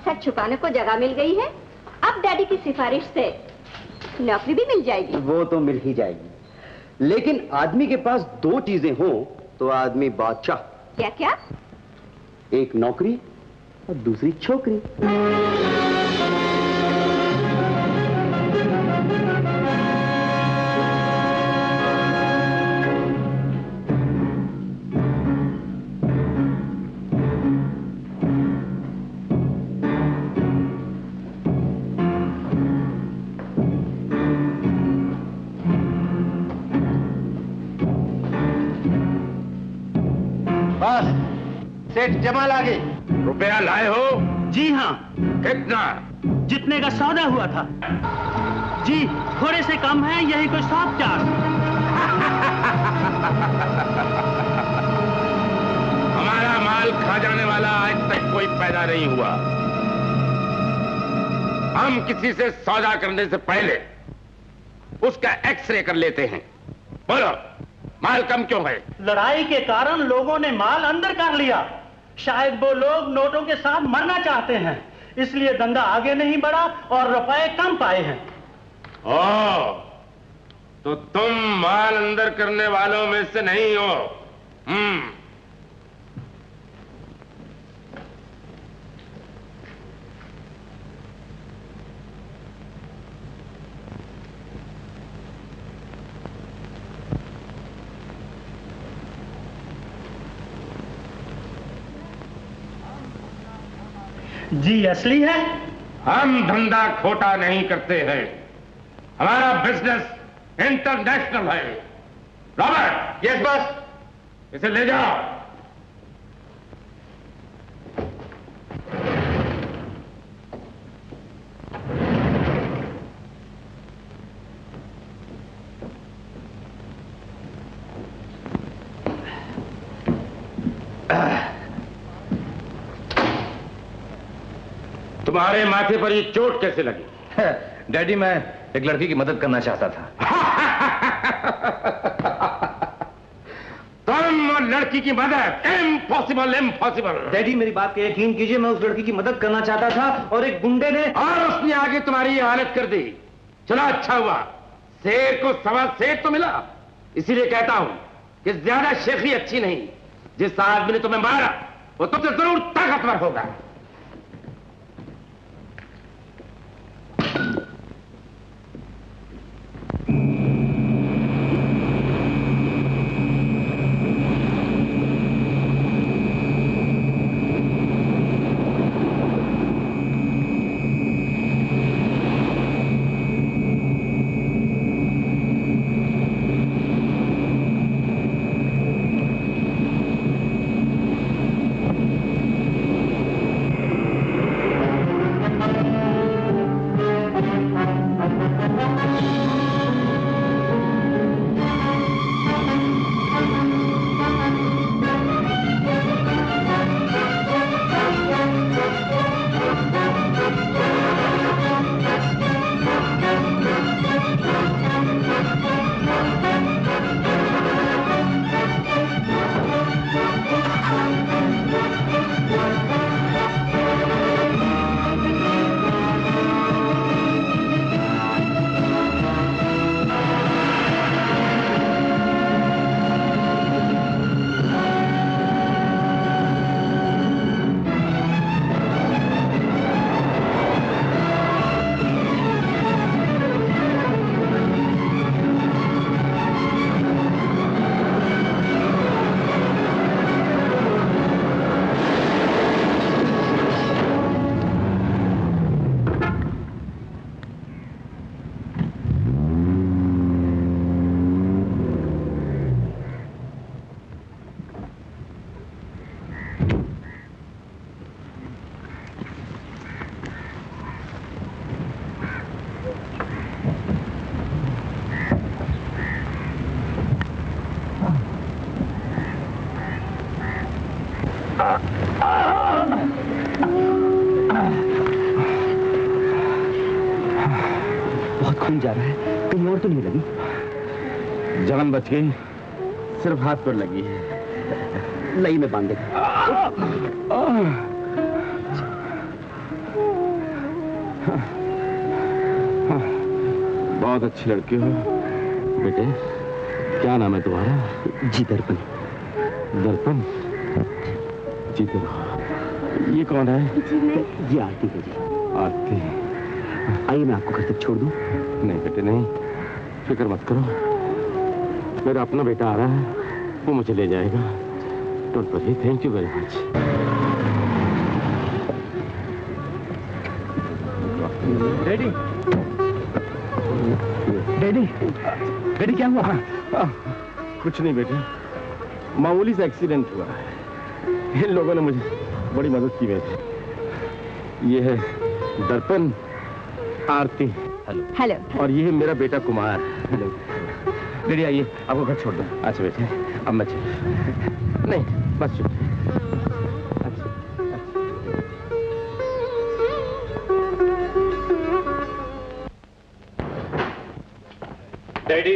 सच छुपाने को जगह मिल गई है। अब डैडी की सिफारिश से नौकरी भी मिल जाएगी। वो तो मिल ही जाएगी, लेकिन आदमी के पास दो चीजें हो तो आदमी बादशाह। क्या क्या? एक नौकरी और दूसरी छोकरी। सेठ जमाल आ गए। रुपया लाए हो? जी हाँ। कितना? जितने का सौदा हुआ था। जी थोड़े से कम है, यही कोई 7-4। हमारा माल खा जाने वाला आज तक कोई पैदा नहीं हुआ। हम किसी से सौदा करने से पहले उसका एक्सरे कर लेते हैं। बोलो, माल कम क्यों है? लड़ाई के कारण लोगों ने माल अंदर कर लिया। शायद वो लोग नोटों के साथ मरना चाहते हैं, इसलिए धंधा आगे नहीं बढ़ा और रुपए कम पाए हैं। ओ, तो तुम माल अंदर करने वालों में से नहीं हो। जी असली है। हम धंधा खोटा नहीं करते हैं, हमारा बिजनेस इंटरनेशनल है। रॉबर्ट। Yes boss. इसे ले जाओ। तुम्हारे माथे पर ये चोट कैसे लगी? डैडी, मैं एक लड़की की मदद करना चाहता था। तुम और लड़की की मदद? Impossible, impossible. डैडी मेरी बात पे यकीन कीजिए, मैं उस लड़की की मदद करना चाहता था और एक गुंडे ने और उसने आगे तुम्हारी ये हालत कर दी। चलो अच्छा हुआ, शेर को सवा शेर तो मिला। इसीलिए कहता हूं कि ज्यादा शेखी अच्छी नहीं। जिस आदमी ने तुम्हें मारा वो तुमसे जरूर ताकतवर होगा। बहुत खून जा रहा है, कहीं और तो नहीं लगी? जलन बच गई, सिर्फ हाथ पर लगी है। लई में बांध देगा। बहुत अच्छी लड़की हो बेटे। क्या नाम है तुम्हारा? जी दर्पण। दर्पण? जीते रहो। ये कौन है? ये आरती है जी। आरती? आइए मैं आपको घर तक छोड़ दूं। नहीं बेटे नहीं, फिक्र मत करो, मेरा अपना बेटा आ रहा है, वो मुझे ले जाएगा। Don't worry. Thank you very much. Daddy, daddy, daddy क्या हुआ? कुछ नहीं बेटे, मामूली सा एक्सीडेंट हुआ है। इन लोगों ने मुझे बड़ी मदद की बेटे। ये है दर्पण, आरती। Hello hello. और ये है मेरा बेटा कुमार। हेलो। डैडी आइए, आपको घर छोड़ दो। अच्छा बेटे, अब मैं चल। नहीं बस चुप। डैडी,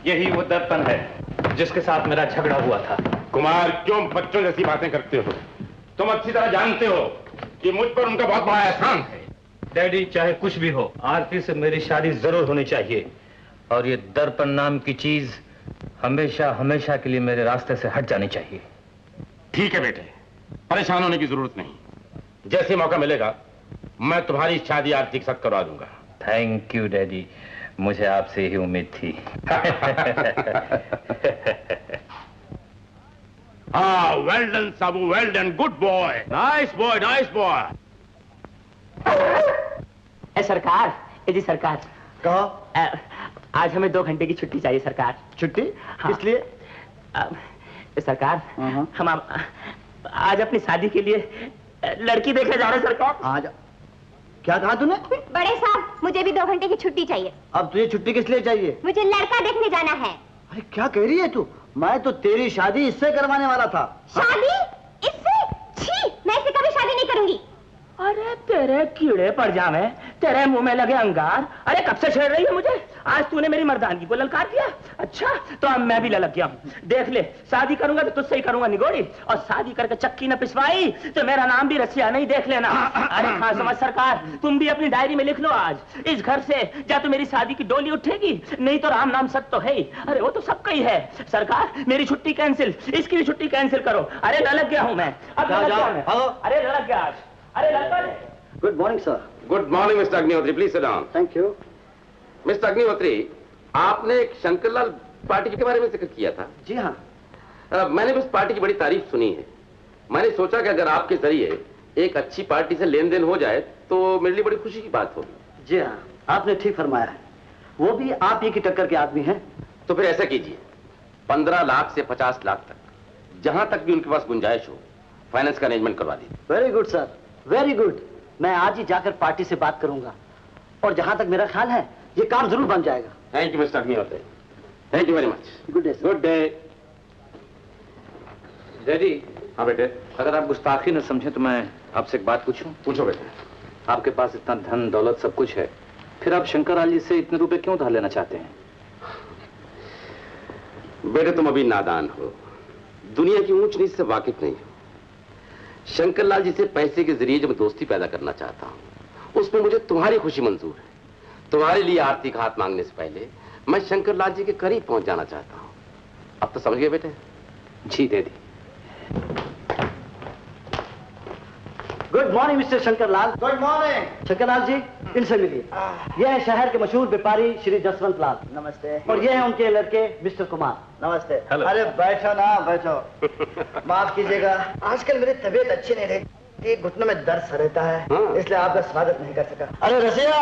यही वो दर्पण है जिसके साथ मेरा झगड़ा हुआ था। कुमार, क्यों बच्चों जैसी बातें करते हो? तुम अच्छी तरह जानते हो कि मुझ पर उनका बहुत बड़ा एहसान है। डैडी, चाहे कुछ भी हो, आरती से मेरी शादी जरूर होनी चाहिए और ये दर्पण नाम की चीज हमेशा हमेशा के लिए मेरे रास्ते से हट जानी चाहिए। ठीक है बेटे, परेशान होने की जरूरत नहीं। जैसे मौका मिलेगा मैं तुम्हारी शादी आरती के साथ करवा दूंगा। थैंक यू डैडी, मुझे आपसे ही उम्मीद थी। हाँ, well done Sabu, well done, good boy, nice boy, nice boy. सरकार, जी सरकार, कहो। आज हमें 2 घंटे की छुट्टी चाहिए सरकार। छुट्टी? हाँ। किस लिए? सरकार, हम आज अपनी शादी के लिए लड़की देखने जा रहे हैं सरकार। आज? क्या कहा तूने? बड़े साहब, मुझे भी 2 घंटे की छुट्टी चाहिए। अब तुझे छुट्टी किस लिए चाहिए? मुझे लड़का देखने जाना है। अरे क्या कह रही है तू? मैं तो तेरी शादी इससे करवाने वाला था। शादी? इससे? छी, मैं इससे कभी शादी नहीं करूंगी। अरे तेरे कीड़े पड़ जावे, तेरे मुंह में लगे अंगार। अरे कब से छेड़ रही है मुझे? आज तूने मेरी मर्दानगी को ललकार दिया। अच्छा, तो अब मैं भी ललक गया हूं। देख ले, शादी करूंगा तो तुझसे ही करूंगा निगोड़ी, और शादी करके चक्की न पिसवाई तो मेरा नाम भी रसिया नहीं, देख लेना। अरे हाँ समझ सरकार, तुम भी अपनी डायरी में लिख लो, आज इस घर से या तो मेरी शादी की डोली उठेगी, नहीं तो राम नाम सत्य तो है ही। अरे वो तो सबका ही है सरकार। मेरी छुट्टी कैंसिल, इसकी भी छुट्टी कैंसिल करो। अरे ललक गया हूं मैं, अब ललक गया मैं। अरे ललक गया आज। अरे लड़का। Good morning sir. Good morning mister Agnihotri, please sit down. Thank you. Mister Agnihotri, आपने एक शंकरलाल पार्टी के बारे में जिक्र किया था। जी हाँ। मैंने उस पार्टी की बड़ी तारीफ सुनी है। मैंने सोचा कि अगर आपके जरिए एक अच्छी पार्टी से लेन देन हो जाए तो मेरे लिए बड़ी खुशी की बात होगी। जी हाँ, आपने ठीक फरमाया है। वो भी आप ही की टक्कर के आदमी हैं। तो फिर ऐसा कीजिए, 15 लाख से 50 लाख तक, जहां तक भी उनके पास गुंजाइश हो, फाइनेंस का अरेंजमेंट करवा दीजिए। Very good sir, very good. मैं आज ही जाकर पार्टी से बात करूंगा, और जहां तक मेरा ख्याल है ये काम जरूर बन जाएगा। Thank you mister Agnihotri, thank you very much. Good day. Good day. Daddy. हाँ बेटे। अगर आप गुस्ताखी न समझे तो मैं आपसे एक बात पूछूं? पूछो बेटे। आपके पास इतना धन दौलत सब कुछ है, फिर आप शंकरलाल जी से इतने रुपए क्यों उधार लेना चाहते हैं? बेटे तुम अभी नादान हो, दुनिया की ऊंच नीच से वाकिफ नहीं हो। शंकरलाल जी से पैसे के जरिए जो मैं दोस्ती पैदा करना चाहता हूं, उसमें मुझे तुम्हारी खुशी मंजूर है। तुम्हारे लिए आरती का हाथ मांगने से पहले मैं शंकरलाल जी के करीब पहुंच जाना चाहता हूं। अब तो समझ गए बेटे? जी दीदी। Good morning mister Shankarlal. Good morning. Shankarlal ji, इनसे मिलिए। ये है शहर के मशहूर व्यापारी श्री जसवंत लाल। नमस्ते। और ये है उनके लड़के मिस्टर कुमार। नमस्ते। अरे बैठो ना, बैठो। माफ कीजिएगा, आजकल मेरी तबीयत अच्छी नहीं रही, घुटनों में दर्द सा रहता है, इसलिए आपका स्वागत नहीं कर सका। अरे रसिया,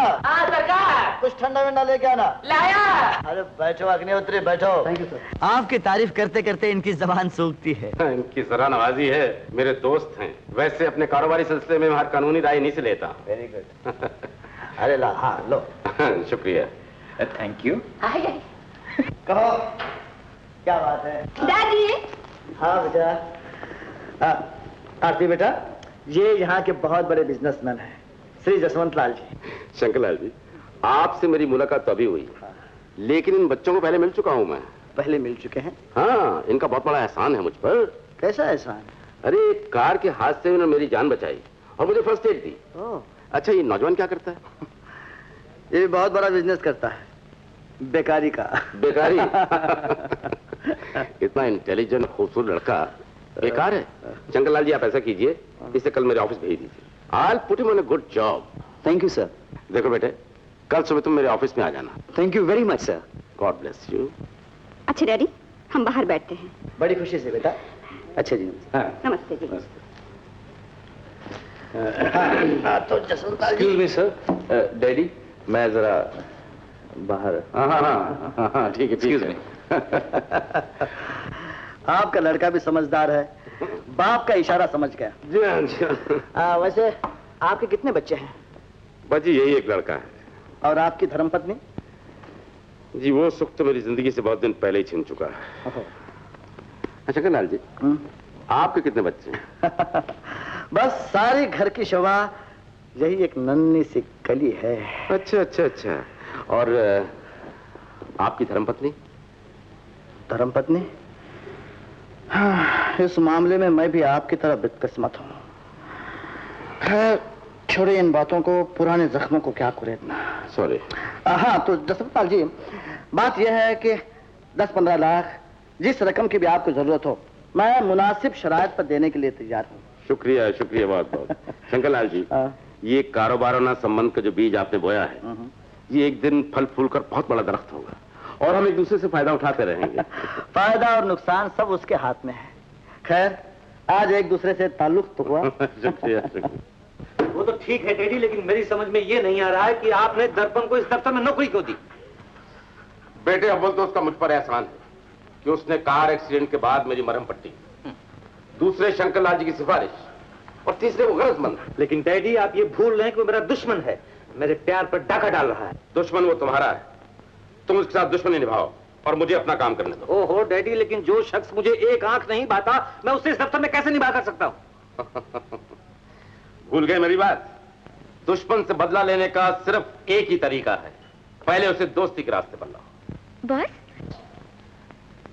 सरकार कुछ ठंडा वंडा लेके आना। लाया। अरे बैठो अग्निहोत्री, बैठो। Thank you sir. आपकी तारीफ करते करते इनकी जबान सूखती है। इनकी जरा नवाजी है, मेरे दोस्त हैं। वैसे अपने कारोबारी सिलसिले में हर कानूनी राय नहीं से लेता। Very good. अरे ला, हाँ लो। शुक्रिया। Thank you. कहो क्या बात है? दादी। हाँ बेटा। आरती बेटा, ये यहाँ के बहुत बड़े बिजनेसमैन हैं, श्री जसवंत लाल जी। शंकरलाल जी, आपसे मेरी मुलाकात तो अभी हुई, लेकिन इन बच्चों को पहले मिल चुका हूँ मैं। पहले मिल चुके हैं? हाँ, इनका बहुत बड़ा एहसान है मुझ पर। कैसा एहसान? अरे एक कार के हादसे में उन्होंने मेरी जान बचाई और मुझे फर्स्ट एड दी। अच्छा, ये नौजवान क्या करता है? ये भी बहुत बड़ा बिजनेस करता है, बेकारी का। बेकारी? इतना इंटेलिजेंट खूबसूरत लड़का बेकार है? शंकरलाल जी, आप ऐसा कीजिए, इसे कल मेरे ऑफिस भेज दीजिए। I'll put him on a good job. Thank you sir. देखो बेटे, कल सुबह तुम मेरे ऑफिस में आ जाना। Thank you very much sir. God bless you. अच्छा डैडी, हम बाहर बैठते हैं। बड़ी खुशी से बेटा। अच्छा जी। हाँ। नमस्ते जी। तो जसवंतलाल जी। एक्सक्यूज मी सर, डैडी मैं जरा बाहर। हाँ ठीक है, एक्सक्यूज मी। आपका लड़का भी समझदार है, बाप का इशारा समझ गया। जी हाँ जी हाँ। वैसे आपके कितने बच्चे हैं? बस जी यही एक लड़का है। और आपकी धर्मपत्नी? जी वो सुख तो मेरी जिंदगी से बहुत दिन पहले ही छिन चुका है। अच्छा शंकरलाल जी, आपके कितने बच्चे हैं? बस सारे घर की शोभा यही एक नन्ही सी कली है। अच्छा अच्छा अच्छा। और आपकी धर्मपत्नी? धर्मपत्नी? हाँ, इस मामले में मैं भी आपकी तरह बदकिस्मत हूँ। खैर छोड़े इन बातों को, पुराने जख्मों को क्या कुरेदना। सॉरी। हाँ तो जसवंतलाल जी, बात यह है कि 10-15 लाख जिस रकम की भी आपको जरूरत हो, मैं मुनासिब शराइत पर देने के लिए तैयार हूँ। शुक्रिया शुक्रिया बहुत बहुत। शंकरलाल जी, ये कारोबाराना संबंध का जो बीज आपने बोया है, ये एक दिन फल फूल कर बहुत बड़ा दरख्त होगा और हम एक दूसरे से फायदा उठाते रहेंगे। फायदा और नुकसान सब उसके हाथ में है। खैर आज एक दूसरे से ताल्लुक तो हुआ। शुक्रिया शुक्रिया। वो तो ठीक है डैडी, लेकिन मेरी समझ में ये नहीं आ रहा है कि आपने दर्पण को इस दफ्तर में नौकरी क्यों दी? बेटे अव्वल तो उसका मुझ पर एहसान है कि उसने कार एक्सीडेंट के बाद मेरी मरहम पट्टी, दूसरे शंकरलाल जी की सिफारिश, और तीसरे वो गरजमंद। लेकिन डैडी आप ये भूल रहे हैं कि वो मेरा दुश्मन है, मेरे प्यार पर डाका डाल रहा है। दुश्मन वो तुम्हारा है, तुम उसके साथ दुश्मनी निभाओ और मुझे अपना काम करने दो। ओहो डैडी, लेकिन जो शख्स मुझे एक आंख नहीं बाता, मैं उससे इस दफ्तर में कैसे निभा कर सकता हूं? भूल गए मेरी बात? दुश्मन से बदला लेने का सिर्फ एक ही तरीका है, पहले उसे दोस्ती के रास्ते पर लाओ। Boss,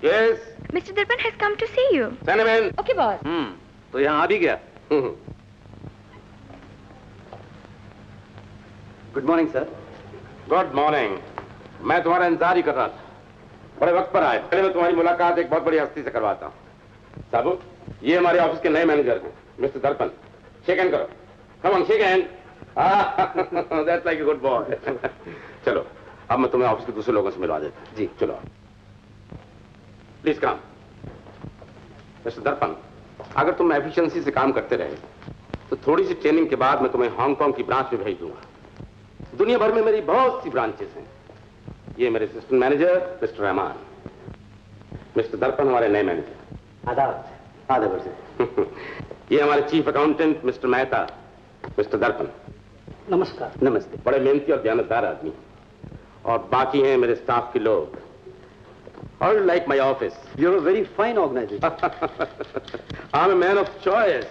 yes mister Darpan has come to see you. Send him in. Okay boss. तो यहाँ आ भी गया। Good morning sir. Good morning. मैं तुम्हारा इंतजार ही कर रहा था, बड़े वक्त पर आए। पहले मैं तुम्हारी मुलाकात एक बहुत बड़ी हस्ती से करवाता हूँ। साबू, ये हमारे ऑफिस के नए मैनेजर हैं, मिस्टर दर्पण। शेक हैंड करो। Come on, shake hand. That's like a good boy. चलो अब मैं तुम्हें ऑफिस के दूसरे लोगों से मिलवा देता हूँ। जी चलो प्लीज कम। मिस्टर दर्पण, अगर तुम एफिशिएंसी से काम करते रहे तो थोड़ी सी ट्रेनिंग के बाद मैं तुम्हें हांगकांग की ब्रांच में भेज दूंगा। दुनिया भर में मेरी बहुत सी ब्रांचेस हैं। ये मेरे assistant manager mister Rahman, mister दर्पण हमारे नए मैनेजर। आदाब। आदाब से। ये हमारे chief accountant mister Mehta, mister दर्पण। नमस्कार। नमस्ते। बड़े मेहनती और दयानतदार आदमी। और बाकी हैं मेरे स्टाफ के लोग। How do you like my office? You're a very fine organization. I'm a man of choice.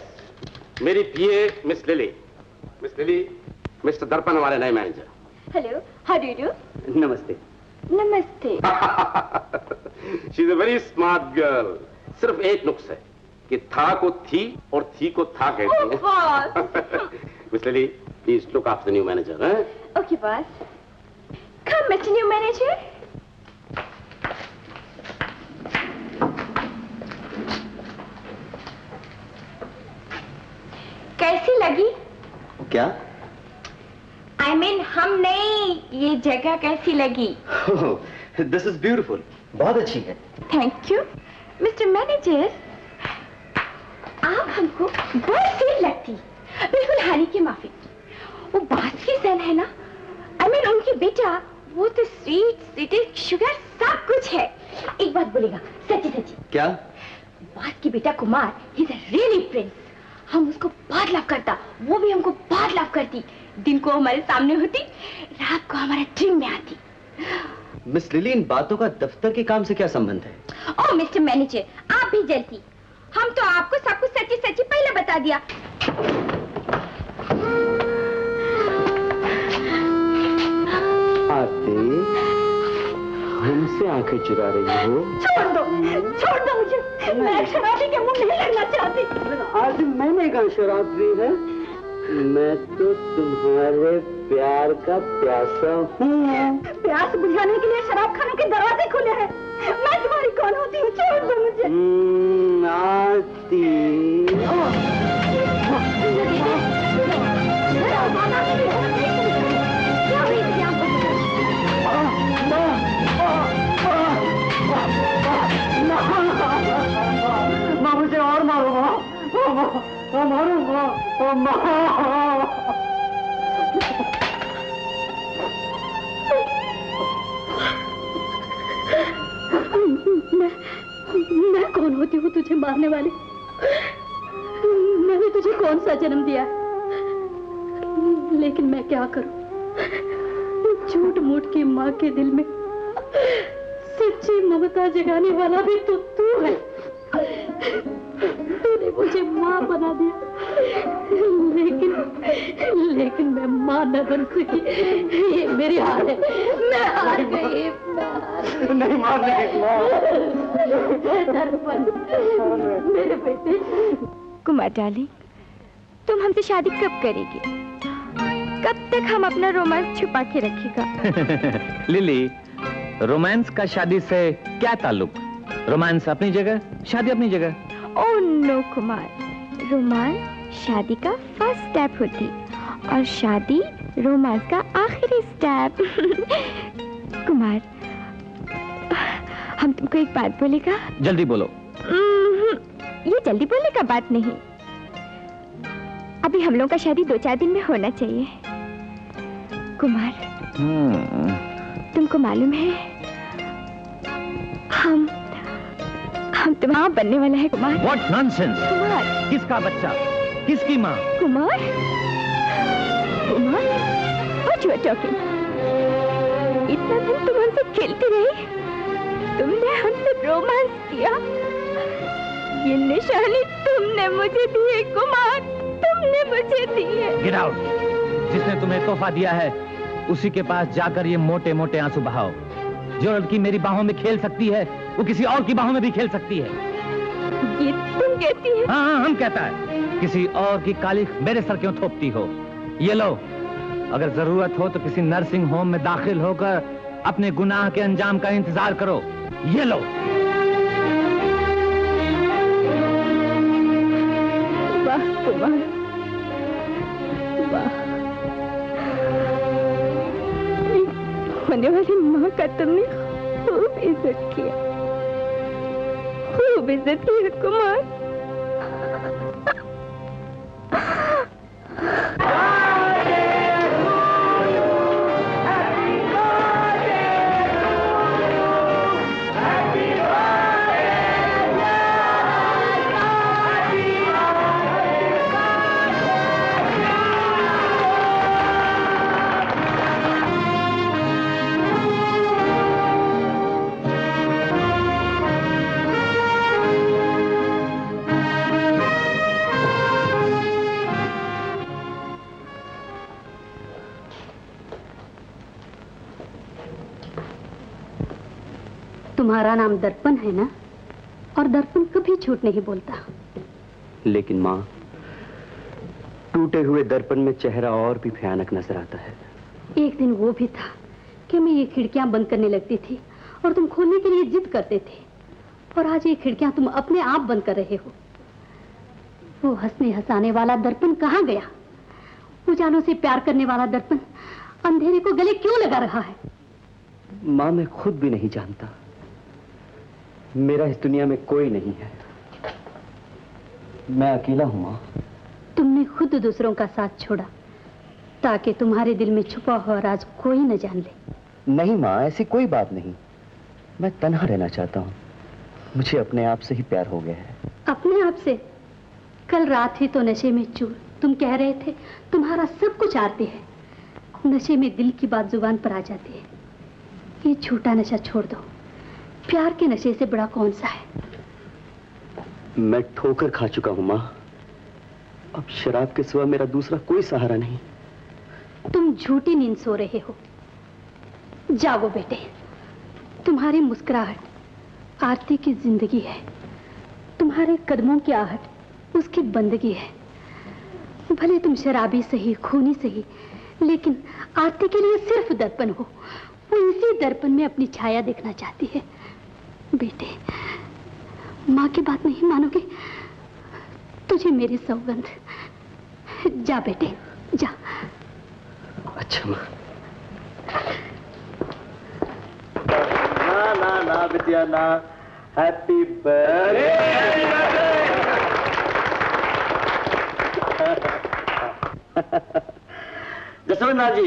मेरी PA miss lily. Miss lily, mister दर्पण हमारे नए manager. Hello, how do you do? नमस्ते। नमस्ते। She's a very smart girl. सिर्फ एक नुक्स है कि था को थी और थी को था कहती है। Boss. Miss lily, please look after the new manager. Okay boss. Come mister new manager. कैसी लगी? क्या? I mean, हम नहीं, ये जगह कैसी लगी? This is beautiful. बहुत अच्छी है। Thank you mister manager. आप हमको बहुत सही लगती, बिल्कुल हानि की माफी। वो बात की सन है ना, I mean, उनकी बेटा वो तो स्वीट स्वीट शुगर सब कुछ है। एक बात बोलेगा सच्ची सच्ची? क्या? बात की बेटा Kumar, he is a really Prince. हम उसको बहुत लव करता, वो भी हमको बहुत लव करती। दिन को हमारे सामने होती, रात को हमारा ड्रीम में आती। मिस लिली, इन बातों का दफ्तर के काम से क्या संबंध है? ओह मिस्टर मैनेजर, आप भी जलती। हम तो आपको सब कुछ सच्ची सच्ची पहले बता दिया। आरती, हमसे आंखें चुरा रही हो? छोड़ दो मुझे। मैं शराबी के मुंह नहीं लगना चाहती। आज मैंने कहा शराब दी है? मैं तो तुम्हारे प्यार का प्यासा हूँ। प्यास बुझाने के लिए शराब खाने के दरवाजे खुले हैं। मैं तुम्हारी कौन होती हूँ? छोड़ दो मुझे। आरती। माँ मुझे और मारो माँ, मारो माँ, माँ। मैं कौन होती हूँ तुझे मारने वाली? मैंने तुझे कौन सा जन्म दिया? लेकिन मैं क्या करूं? झूठ मूठ की माँ के दिल में सच्ची ममता जगाने वाला भी तो तू है। तूने मुझे माँ बना दिया, लेकिन मैं माँ न बन सकी। ये मेरी हार है। मैं हार गई। नहीं माँ, नहीं माँ। मेरे बेटे। कुमार डार्लिंग, तुम हमसे शादी कब करेगी? कब तक हम अपना रोमांस छुपा के रखेगा? लिली, रोमांस का शादी से क्या ताल्लुक? रोमांस अपनी जगह, शादी अपनी जगह। ओह नो कुमार, रोमांस शादी का फर्स्ट स्टेप होती और शादी रोमांस का आखिरी स्टेप। कुमार, हम तुमको एक बात बोलेगा? जल्दी बोलो। ये जल्दी बोलने का बात नहीं। अभी हम लोगों का शादी 2-4 दिन में होना चाहिए। कुमार, तुमको मालूम है हम तुम्हारा बनने वाला है कुमार। What nonsense? कुमार, किसका बच्चा? किसकी माँ? Kumar, what you are talking? इतना दिन तुम हमसे खेलती रही, तुमने हमसे रोमांस किया। ये निशानी तुमने मुझे दी है कुमार, तुमने मुझे दी है। Get out! जिसने तुम्हें तोहफा दिया है उसी के पास जाकर ये मोटे मोटे आंसू बहाओ। जो लड़की मेरी बाहों में खेल सकती है वो किसी और की बाहों में भी खेल सकती है। ये तुम कहती है? हाँ, हम कहता है। किसी और की कालिख मेरे सर क्यों थोपती हो? ये लो, अगर जरूरत हो तो किसी नर्सिंग होम में दाखिल होकर अपने गुनाह के अंजाम का इंतजार करो। ये लो। वाह कुमार, वाह। होने वाली माँ का तुमने खूब इज्जत किया, खूब इज्जत किया कुमार। तुम्हारा नाम दर्पण है ना? और दर्पण कभी झूठ नहीं बोलता। लेकिन माँ, टूटे हुए दर्पण में चेहरा और भी भयानक नजर आता है। एक दिन वो भी था कि मैं ये खिड़कियां बंद करने लगती थी और तुम खोलने के लिए जिद करते थे, और आज ये खिड़कियां तुम अपने आप बंद कर रहे हो। वो हंसने हंसाने वाला दर्पण कहाँ गया? उजालों से प्यार करने वाला दर्पण अंधेरे को गले क्यों लगा रहा है? माँ, मैं खुद भी नहीं जानता। मेरा इस दुनिया में कोई नहीं है, मैं अकेला हूँ माँ। तुमने खुद दूसरों का साथ छोड़ा ताकि तुम्हारे दिल में छुपा हुआ राज कोई न जान ले। नहीं माँ, ऐसी कोई बात नहीं। मैं तन्हा रहना चाहता हूँ। मुझे अपने आप से ही प्यार हो गया है। अपने आप से? कल रात ही तो नशे में चूर तुम कह रहे थे तुम्हारा सब कुछ आरती है। नशे में दिल की बात जुबान पर आ जाती है। ये झूठा नशा छोड़ दो। प्यार के नशे से बड़ा कौन सा है? मैं ठोकर खा चुका हूँ माँ। अब शराब के सिवा मेरा दूसरा कोई सहारा नहीं। तुम झूठी नींद सो रहे हो। जागो बेटे। तुम्हारी मुस्कुराहट आरती की जिंदगी है, तुम्हारे कदमों की आहट उसकी बंदगी है। भले तुम शराबी सही, खूनी सही, लेकिन आरती के लिए सिर्फ दर्पण हो। वो इसी दर्पण में अपनी छाया देखना चाहती है। बेटे, माँ की बात नहीं मानोगे? तुझे मेरी सौगंध। जा बेटे, जा। अच्छा माँ। ना ना ना बिटिया ना। Happy birthday. जसवंत जी,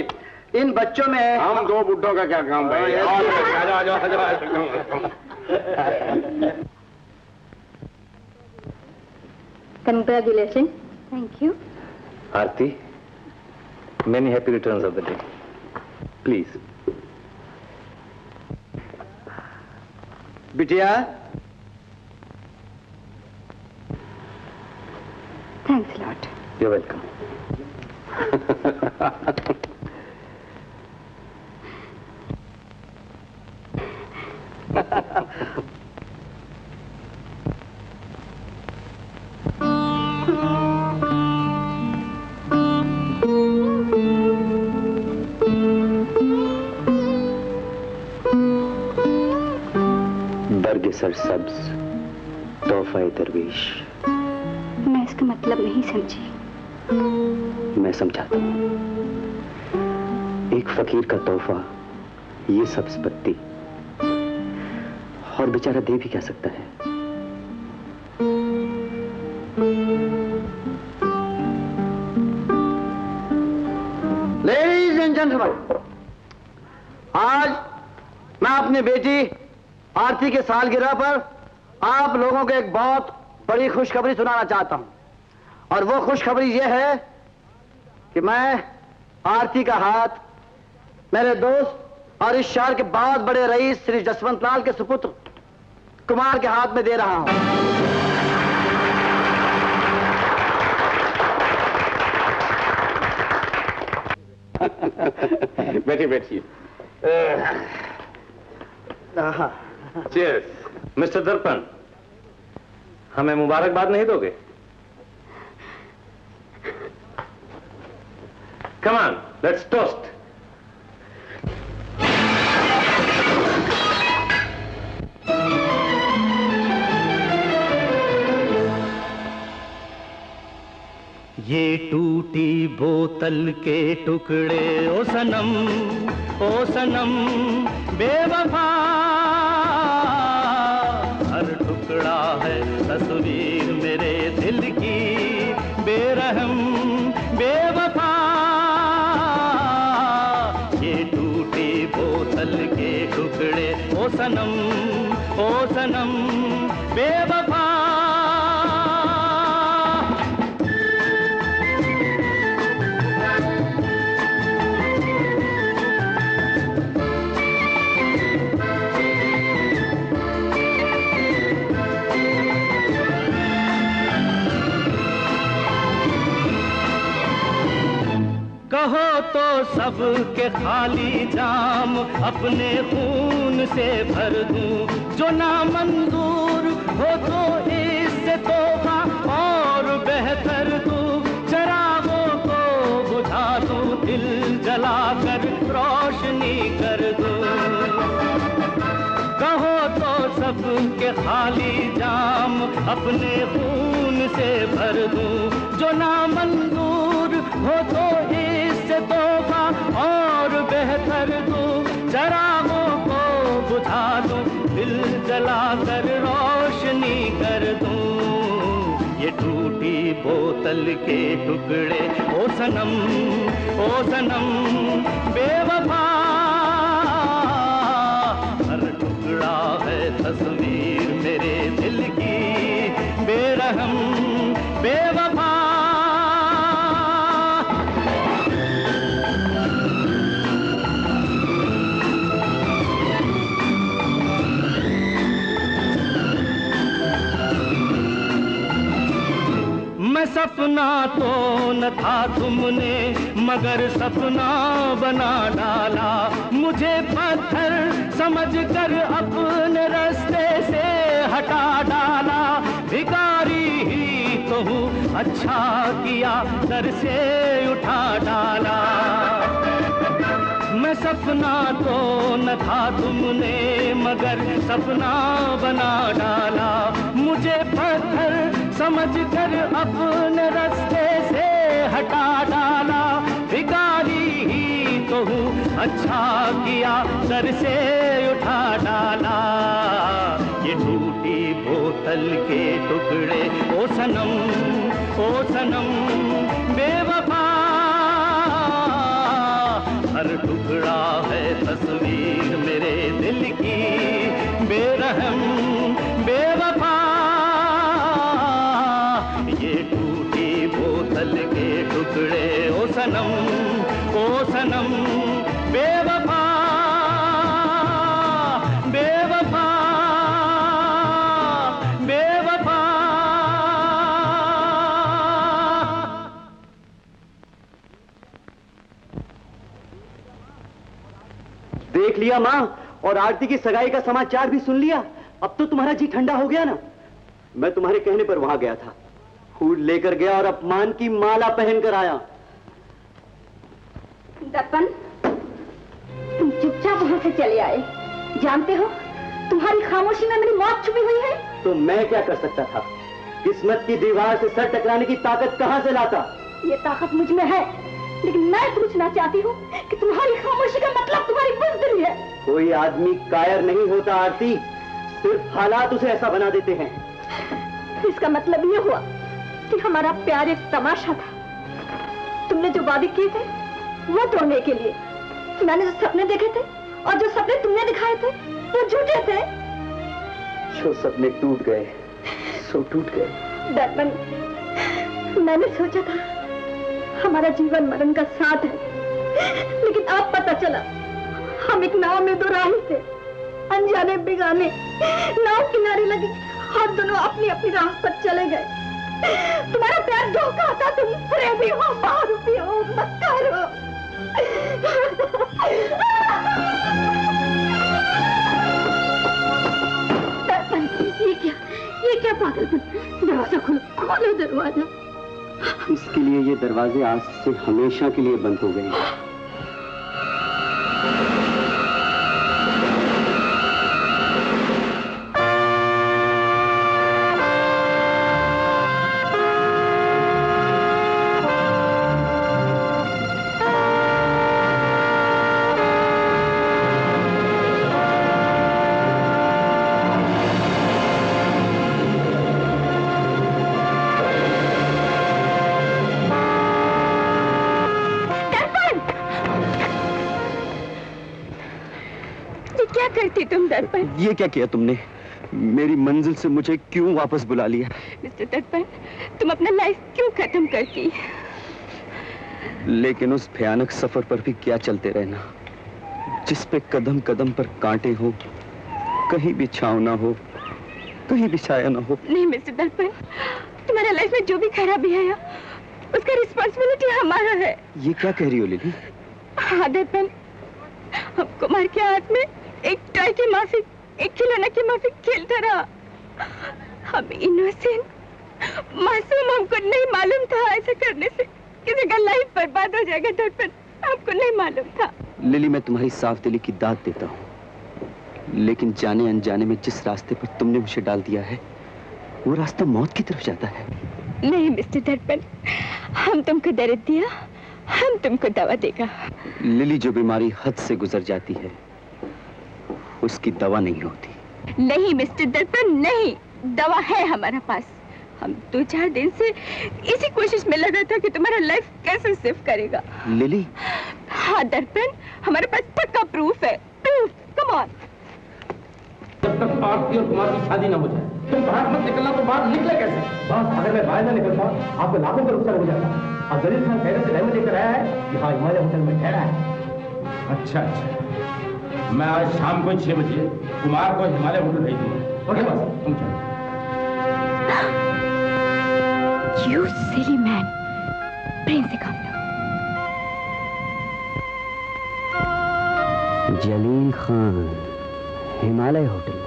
इन बच्चों में हम दो बुड्ढों का क्या काम भाई? Congratulation. Thank you. Aarti, many happy returns of the day. Please. बिटिया। Thanks lot. You're welcome. बर्ग सरसब्ज तोहफा दरवेश। मैं इसका मतलब नहीं समझी। मैं समझाता हूँ। एक फकीर का तोहफा ये सब्ज पत्ती, और बेचारा दे भी क्या सकता है। लेडीज एंड जेंटलमैन, आज मैं अपनी बेटी आरती के सालगिरह पर आप लोगों को एक बहुत बड़ी खुशखबरी सुनाना चाहता हूं। और वो खुशखबरी ये है कि मैं आरती का हाथ मेरे दोस्त और इस शहर के बहुत बड़े रईस श्री जसवंत लाल के सुपुत्र कुमार के हाथ में दे रहा हूं। बैठिए बैठिए। Cheers. मिस्टर दर्पण, हमें मुबारकबाद नहीं दोगे? Come on, let's toast. ये टूटी बोतल के टुकड़े ओ सनम बेवफा, हर टुकड़ा है तस्वीर मेरे दिल की बेरहम बेवफा। ये टूटी बोतल के टुकड़े ओ सनम बेवफा। कहो तो सबके खाली जाम अपने खून से भर दूं, जो नामंजूर हो तो इससे तोहफा और बेहतर दूं, चरागों को बुझा दूं, दिल जलाकर रोशनी कर दूं। कहो तो सबके खाली जाम अपने खून से भर दूं, जो नामंजूर हो तो इससे तोहफा और बेहतर दूं, चरागों को बुझा दूं, दिल जलाकर रोशनी कर दूं। ये टूटी बोतल के टुकड़े ओ सनम बेवफा, हर टुकड़ा है तस्वीर मेरे दिल की बेरहम बेवफा। मैं सपना तो न था तुमने मगर सपना बना डाला, मुझे पत्थर समझकर अपने रास्ते से हटा डाला। भिखारी ही तो हूँ अच्छा किया सर से उठा डाला। मैं सपना तो न था तुमने मगर सपना बना डाला। मुझे पत्थर समझकर अपने रास्ते से हटा डाला। भिखारी ही तो हूँ अच्छा किया सर से उठा डाला। ये टूटी बोतल के टुकड़े ओ सनम बेवफा। हर टुकड़ा है तस्वीर मेरे दिल की बेरहम बेवफा। ये टूटी बोतल के टुकड़े ओ सनम बेवफा बेवफा बेवफा। देख लिया माँ, और आरती की सगाई का समाचार भी सुन लिया। अब तो तुम्हारा जी ठंडा हो गया ना। मैं तुम्हारे कहने पर वहां गया था, फूल लेकर गया और अपमान की माला पहनकर आया। दर्पण, तुम चुपचाप वहां से चले आए। जानते हो तुम्हारी खामोशी में मेरी मौत छुपी हुई है। तो मैं क्या कर सकता था? किस्मत की दीवार से सर टकराने की ताकत कहां से लाता? ये ताकत मुझ में है, लेकिन मैं पूछना चाहती हूँ कि तुम्हारी खामोशी का मतलब तुम्हारी बुज़दिली है। कोई आदमी कायर नहीं होता आरती, सिर्फ हालात उसे ऐसा बना देते हैं। इसका मतलब ये हुआ कि हमारा प्यार एक तमाशा था। तुमने जो वादे किए थे वो तोड़ने के लिए मैंने जो सपने देखे थे और जो सपने तुमने दिखाए थे वो झूठे थे। जो सपने टूट गए सो टूट गए। दर्पण, मैंने सोचा था हमारा जीवन मरण का साथ है, लेकिन अब पता चला हम एक नाव में दो राही थे, अनजाने बिगाने। नाव किनारे लगी और दोनों अपनी अपनी राह पर चले गए। तुम्हारा प्यार धोखा था, तुम प्रेमी हो, बहरूपी हो, मक्कार हो। ये क्या पागलपन? दरवाजा खोलो दरवाजा। इसके लिए ये दरवाजे आज से हमेशा के लिए बंद हो गए। तुम दर्पण, ये क्या किया तुमने? मेरी मंजिल से मुझे क्यों वापस बुला लिया? मिस्टर दर्पण, तुम अपना लाइफ क्यों खत्म करती? लेकिन उस भयानक सफर पर भी क्या चलते रहना, जिस पे कदम कदम पर कांटे हो, कहीं भी छांव ना हो, कहीं भी छाया ना हो। नहीं मिस्टर दर्पण, तुम्हारे लाइफ में जो भी खराबी है उसका रिस्पॉन्सिबिलिटी हमारा है। ये क्या कह रही हो लिली? हाँ दर्पण, हम कुमार के हाथ में एक टॉय की माफिक, एक खिलौना की माफिक खेलता रहा। हम इनोसेंट मासूम, हमको नहीं मालूम था ऐसा करने से किसी का लाइफ बर्बाद हो जाएगा। दर्पण, हमको नहीं मालूम था। लिली, मैं तुम्हारी साफ दिली की दाद देता हूँ, लेकिन जाने अनजाने में जिस रास्ते पर तुमने मुझे डाल दिया है वो रास्ता मौत की तरफ जाता है। नहीं मिस्टर दर्पण, हम तुमको दर्द दिया, हम तुमको दवा देगा। लिली, जो बीमारी हद से गुजर जाती है उसकी दवा नहीं होती। नहीं मिस्टर दर्पण, नहीं, दवा है हमारे पास। हम 2-4 दिन से इसी कोशिश में लगा था कि तुम्हारा लाइफ कैसे सेव करेगा। लिली? हाँ दर्पण, हमारे पास पक्का प्रूफ है। Proof, come on. जब तक आरती और कुमार की शादी ना हो जाए तुम बाहर मत निकलना। तो बाहर निकले कैसे? बस अगर मैं बाहर ना निकलता आपको लाखों का नुकसान हो जाता। और जलील खान पहले से डायमंड लेकर आया है कि हाँ हिमालय होटल में ठहरा है। अच्छा अच्छा, मैं आज शाम को 6 बजे कुमार को हिमालय होटल भेज दूंगा। ओके बस, तुम चलो। You silly man, प्रेम से काम लो। जलील खान, हिमालय होटल।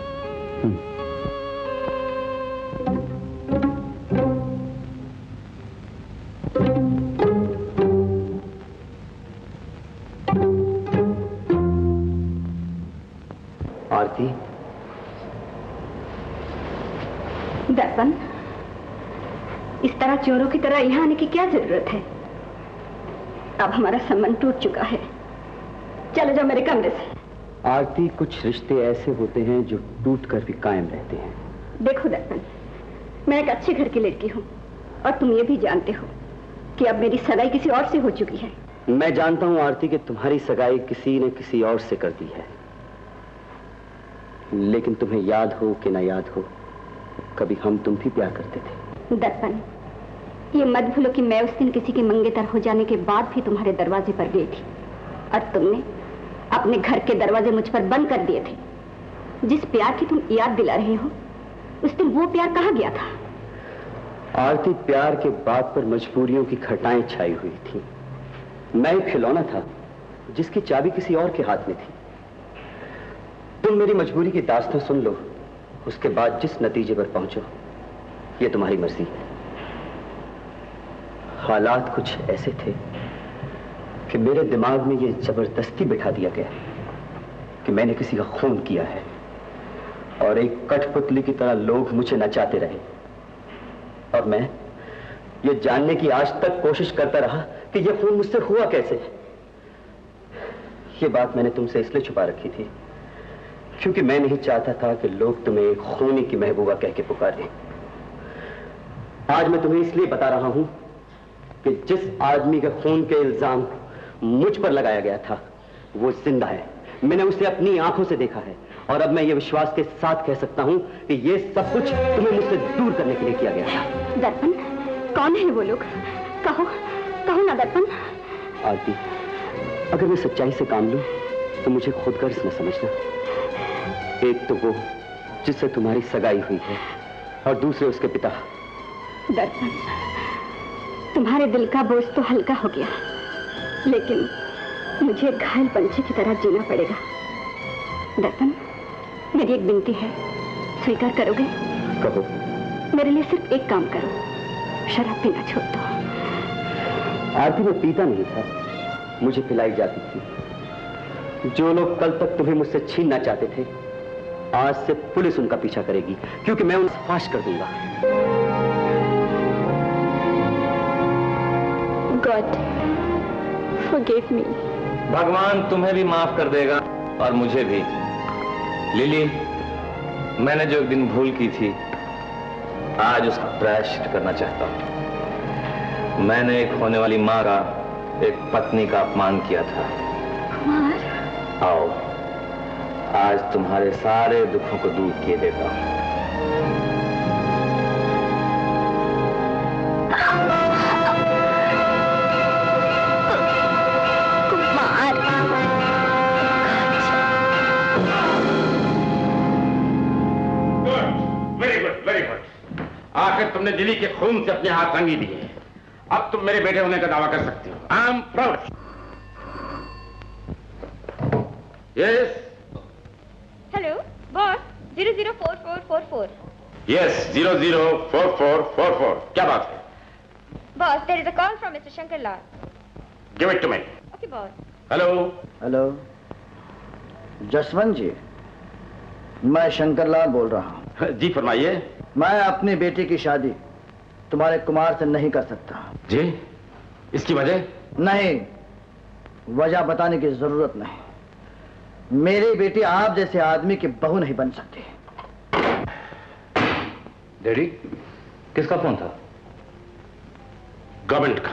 चोरों की तरह यहाँ आने की क्या जरूरत है? अब हमारा संबंध टूट चुका है। चले जाओ मेरे कमरे से। आरती, कुछ रिश्ते ऐसे होते हैं जो टूट कर भी कायम रहते हैं। देखो दर्पण, मैं एक अच्छे घर की लड़की हूँ और तुम ये भी जानते हो कि अब मेरी सगाई किसी और से हो चुकी है। मैं जानता हूँ आरती कि तुम्हारी सगाई किसी ने किसी और से कर दी है, लेकिन तुम्हें याद हो कि ना याद हो, कभी हम तुम भी प्यार करते थे। दर्पण, ये मत भूलो कि मैं उस दिन किसी के मंगेतर हो जाने के बाद भी तुम्हारे दरवाजे पर गई थी और तुमने अपने घर के दरवाजे मुझ पर बंद कर दिए थे। जिस प्यार की तुम याद दिला रहे हो, उस दिन वो प्यार कहाँ गया था? आरती, प्यार के बाद पर मजबूरियों की घटाएं छाई हुई थी। मैं एक खिलौना था जिसकी चाबी किसी और के हाथ में थी। तुम मेरी मजबूरी की दास्तां सुन लो, उसके बाद जिस नतीजे पर पहुंचो ये तुम्हारी मर्जी है। हालात कुछ ऐसे थे कि मेरे दिमाग में ये जबरदस्ती बिठा दिया गया कि मैंने किसी का खून किया है और एक कठपुतली की तरह लोग मुझे नचाते रहे और मैं ये जानने की आज तक कोशिश करता रहा कि ये खून मुझसे हुआ कैसे। ये बात मैंने तुमसे इसलिए छुपा रखी थी क्योंकि मैं नहीं चाहता था कि लोग तुम्हें एक खूनी की महबूबा कह के पुकारें। आज मैं तुम्हें इसलिए बता रहा हूं कि जिस आदमी के खून के इल्जाम मुझ पर लगाया गया था वो जिंदा है। मैंने उसे अपनी आंखों से देखा है और अब मैं ये विश्वास के साथ कह सकता हूं कि ये सब कुछ तुम्हें मुझसे दूर करने के लिए किया गया था। दर्पण, कौन है वो लोग? कहो, कहो ना दर्पण। आरती, अगर मैं सच्चाई से काम लूं तो मुझे खुद गर्ज न समझना। एक तो वो जिससे तुम्हारी सगाई हुई है और दूसरे उसके पिता। दर्पण, तुम्हारे दिल का बोझ तो हल्का हो गया, लेकिन मुझे घायल पंछी की तरह जीना पड़ेगा। दर्पण, मेरी एक विनती है, स्वीकार करोगे? कहो। मेरे लिए सिर्फ एक काम करो, शराब पीना छोड़ दो। आरती, मैं पीता नहीं था, मुझे पिलाई जाती थी। जो लोग कल तक तुम्हें मुझसे छीनना चाहते थे, आज से पुलिस उनका पीछा करेगी क्योंकि मैं उन्हें फाश कर दूंगा। God forgive me. भगवान तुम्हें भी माफ कर देगा और मुझे भी। लिली, मैंने जो एक दिन भूल की थी, आज उसका प्रायश्चित करना चाहता हूं। मैंने एक होने वाली मां का, एक पत्नी का अपमान किया था। कुमार, आओ, आज तुम्हारे सारे दुखों को दूर किए देता हूं। आखिर तुमने लिली के खून से अपने हाथ रंगी दिए। अब तुम मेरे बेटे होने का दावा कर सकते हो। I am proud. Yes. Hello boss, 004444। Yes, 004444। क्या बात है? Boss, there is a call from mister Shankar Lal. Give it to me. Okay boss. Hello. Hello Jaswant ji, मैं शंकर लाल बोल रहा हूँ। जी फरमाइए। मैं अपनी बेटी की शादी तुम्हारे कुमार से नहीं कर सकता। जी, इसकी वजह? नहीं, वजह बताने की जरूरत नहीं। मेरी बेटी आप जैसे आदमी की बहू नहीं बन सकती। डैडी, किसका फोन था? गवर्नमेंट का।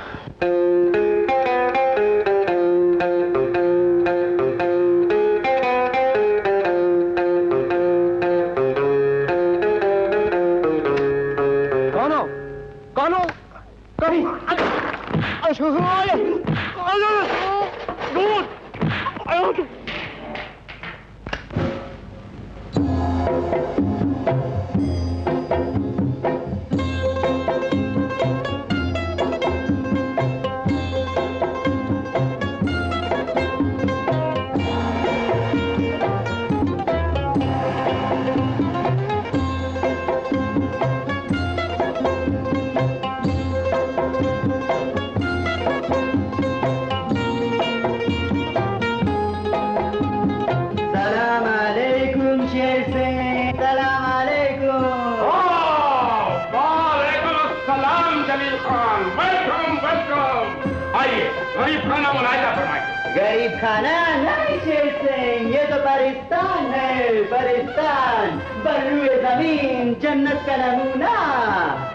आइए गरीब खाना मुलायजा फरमाइए। गरीब खाना नहीं शेर सिंह, ये तो परिस्तान है, परिस्तान, बर्रुए जमीन, जन्नत का नमूना।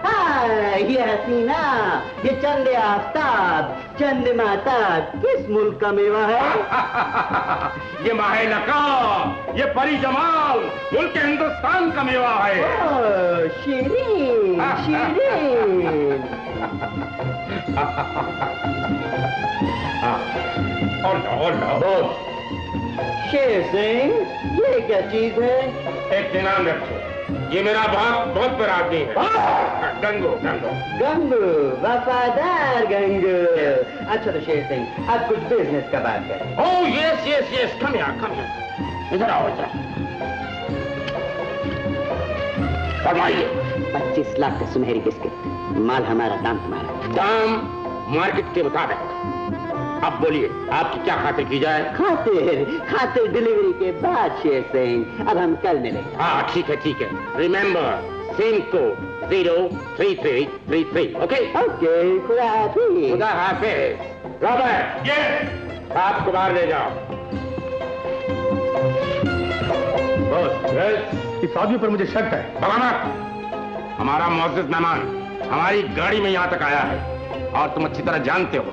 हाँ, ये हसीना, ये चंद आफ्ताब, चंद माता किस मुल्क का मेवा है? ये माहे नकाब, ये परी जमाल मुल्क हिंदुस्तान का मेवा है। ओह, शीरीन, शीरीन। और शेर सिंह, ये क्या चीज है? एक ध्यान रखो, ये मेरा बहुत बड़ा आदमी है। गंगू गंगू गंगू, वफादार गंगू। अच्छा तो शेर सिंह, अब कुछ बिजनेस का बात करें। Oh yes yes yes, come here, इधर आओ इधर। फरमाइए। 25 लाख का सुनहरी बिस्किट, माल हमारा, दाम तुम्हारा। दाम मार्केट के मुताबिक। अब बोलिए आपकी क्या खातिर की जाए? खातिर डिलीवरी के बाद शेर सिंह, अब हम कल मिलें। हाँ ठीक है ठीक है। रिमेम्बर सेम को 03333, ओके? ओके, खुदा हाफिज। खुदा हाफिज। रॉबर्ट, ये आपको बाहर ले जाओ। बस इस आदमी पर मुझे शक है। बगावत, हमारा मुअज़्ज़िज़ मेहमान हमारी गाड़ी में यहाँ तक आया है और तुम अच्छी तरह जानते हो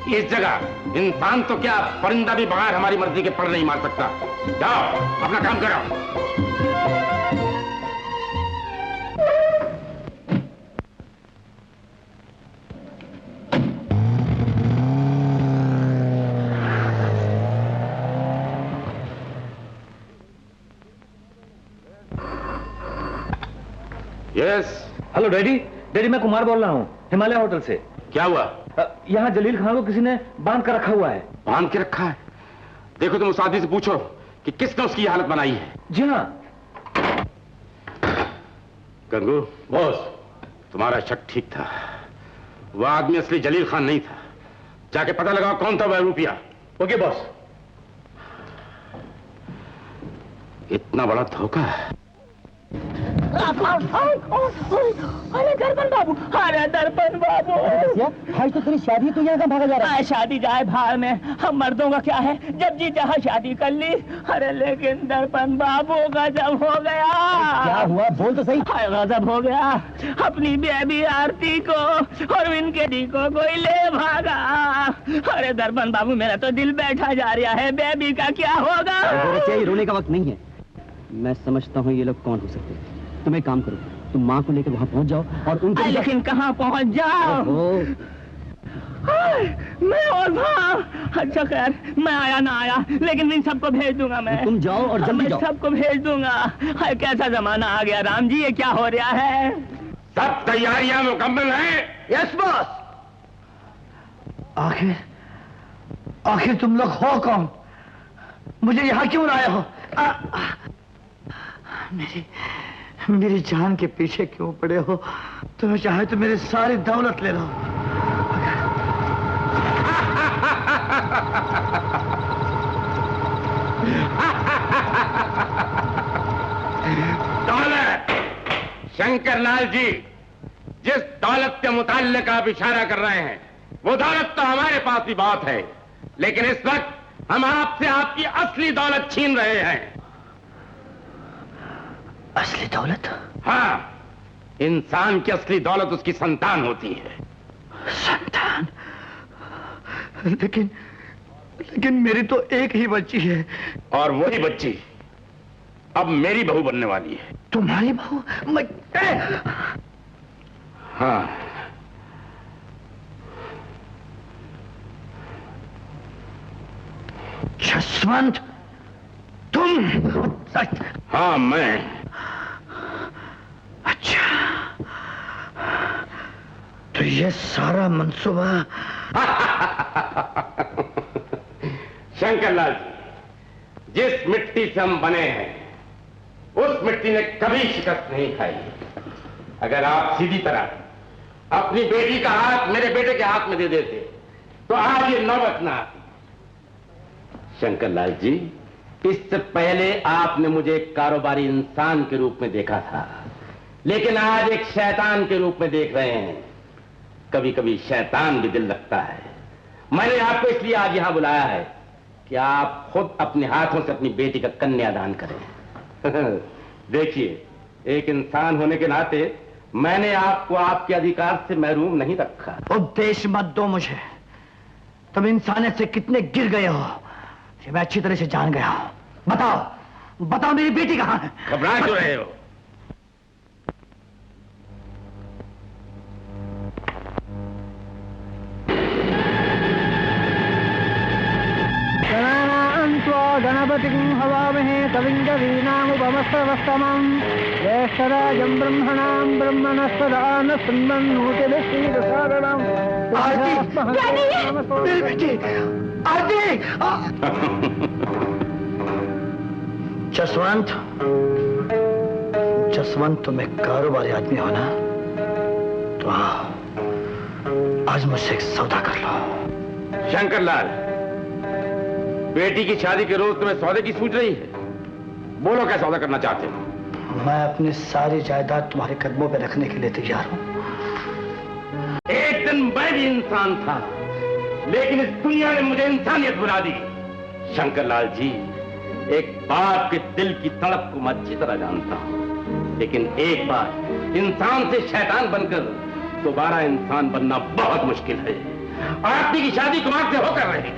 इस जगह इंसान तो क्या परिंदा भी बगैर हमारी मर्जी के पर नहीं मार सकता। जाओ अपना काम करो। यस। हेलो डैडी, डैडी मैं कुमार बोल रहा हूँ हिमालय होटल से। क्या हुआ? यहाँ जलील खान को किसी ने बांध कर रखा हुआ है। बांध के रखा है? देखो तुम उस आदमी से पूछो कि किसने उसकी हालत बनाई है। जी हाँ। गंगू बॉस, तुम्हारा शक ठीक था, वह आदमी असली जलील खान नहीं था। जाके पता लगाओ कौन था वह रुपया। Okay boss. इतना बड़ा धोखा। अरे दर्पण बाबू, अरे दर्पण बाबू, आज तो तेरी शादी, तू यहाँ भागा जा रहा है? शादी जाए भाड़ में, हम मर्दों का क्या है, जब जी चाहा शादी कर ली। अरे लेकिन दर्पण बाबू गजब हो गया। क्या हुआ, बोल तो सही। गजब हो गया, अपनी बेबी आरती को और इनके दी को कोई ले भागा। अरे दर्पण बाबू, मेरा तो दिल बैठा जा रहा है, बेबी का क्या होगा? रोने का वक्त नहीं है, मैं समझता हूँ ये लोग कौन हो सकते हैं। तुम एक काम करो, तुम माँ को लेकर वहाँ पहुँच जाओ और उनके। लेकिन कहाँ पहुँच जाओ? मैं और माँ। अच्छा खैर, मैं आया ना आया, लेकिन इन सबको भेज दूंगा मैं। तुम जाओ और जल्दी जाओ। मैं सबको भेज दूंगा। हाय कैसा जमाना आ गया राम जी, ये क्या हो रहा है? सब तैयारियां मुकम्मल हैं? Yes boss. आखिर तुम लोग हो कौन? मुझे यहाँ क्यों लाए हो? मेरी जान के पीछे क्यों पड़े हो? तुम्हें चाहे तो मेरी सारी दौलत ले लो। दौलत, शंकरलाल जी, जिस दौलत के मुताल्लिक आप इशारा कर रहे हैं वो दौलत तो हमारे पास भी बहुत है, लेकिन इस वक्त हम आपसे आपकी असली दौलत छीन रहे हैं। असली दौलत? हाँ, इंसान की असली दौलत उसकी संतान होती है। संतान? लेकिन मेरी तो एक ही बच्ची है। और वही बच्ची अब मेरी बहू बनने वाली है। तुम्हारी बहू? हाँ। जसवंत, तुम? हाँ मैं। अच्छा, तो ये सारा मंसूबा। शंकरलाल जी, जिस मिट्टी से हम बने हैं उस मिट्टी ने कभी शिकस्त नहीं खाई। अगर आप सीधी तरह अपनी बेटी का हाथ मेरे बेटे के हाथ में दे देते तो आज ये नौबत ना आती। शंकरलाल जी, इससे पहले आपने मुझे एक कारोबारी इंसान के रूप में देखा था, लेकिन आज एक शैतान के रूप में देख रहे हैं। कभी कभी शैतान भी दिल लगता है, मैंने आपको इसलिए आज यहां बुलाया है कि आप खुद अपने हाथों से अपनी बेटी का कन्यादान करें। देखिए, एक इंसान होने के नाते मैंने आपको आपके अधिकार से महरूम नहीं रखा। उपदेश मत दो मुझे। तुम इंसानियत से कितने गिर गए हो ये मैं अच्छी तरह से जान गया हूं। बताओ बताओ मेरी बेटी कहां है? घबरा क्यों रहे हो? गणपति हवामहे कविं कवीनामुपमस्तवस्तमं ज्येष्ठराजं ब्रह्मणां ब्रह्मणस्पदा न शृण्वन्नोतिभिः श्रीरसादनम्। मेरी बेटी आरती! जसवंत, जसवंत तुम एक कारोबारी आदमी हो ना, तो आओ आज मुझसे एक सौदा कर लो। शंकरलाल, बेटी की शादी के रोज तुम्हें सौदे की सूझ रही है? बोलो क्या सौदा करना चाहते हो? मैं अपनी सारी जायदाद तुम्हारे कदमों पे रखने के लिए तैयार हूं। एक दिन मैं भी इंसान था, लेकिन इस दुनिया ने मुझे इंसानियत बुला दी। शंकरलाल जी, एक बाप के दिल की तड़प को मैं अच्छी तरह जानता हूं, लेकिन एक बार इंसान से शैतान बनकर दोबारा इंसान बनना बहुत मुश्किल है। आरती की शादी कुमार से होकर रही।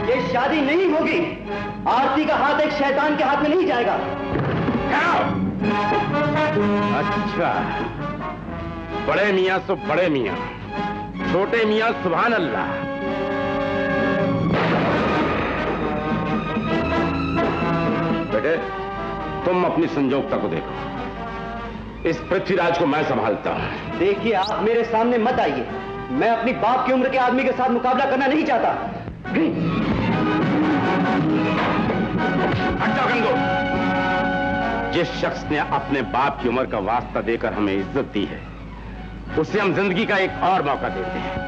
ये शादी नहीं होगी। आरती का हाथ एक शैतान के हाथ में नहीं जाएगा। अच्छा, बड़े मियां सो बड़े मियां, छोटे मियां सुभान अल्लाह। बेटे, तुम अपनी संजोगता को देखो। इस पृथ्वीराज को मैं संभालता हूं। देखिए, आप मेरे सामने मत आइए। मैं अपनी बाप की उम्र के आदमी के साथ मुकाबला करना नहीं चाहता। हट जाओ गंगो। जिस शख्स ने अपने बाप की उम्र का वास्ता देकर हमें इज्जत दी है, उसे हम जिंदगी का एक और मौका देते हैं।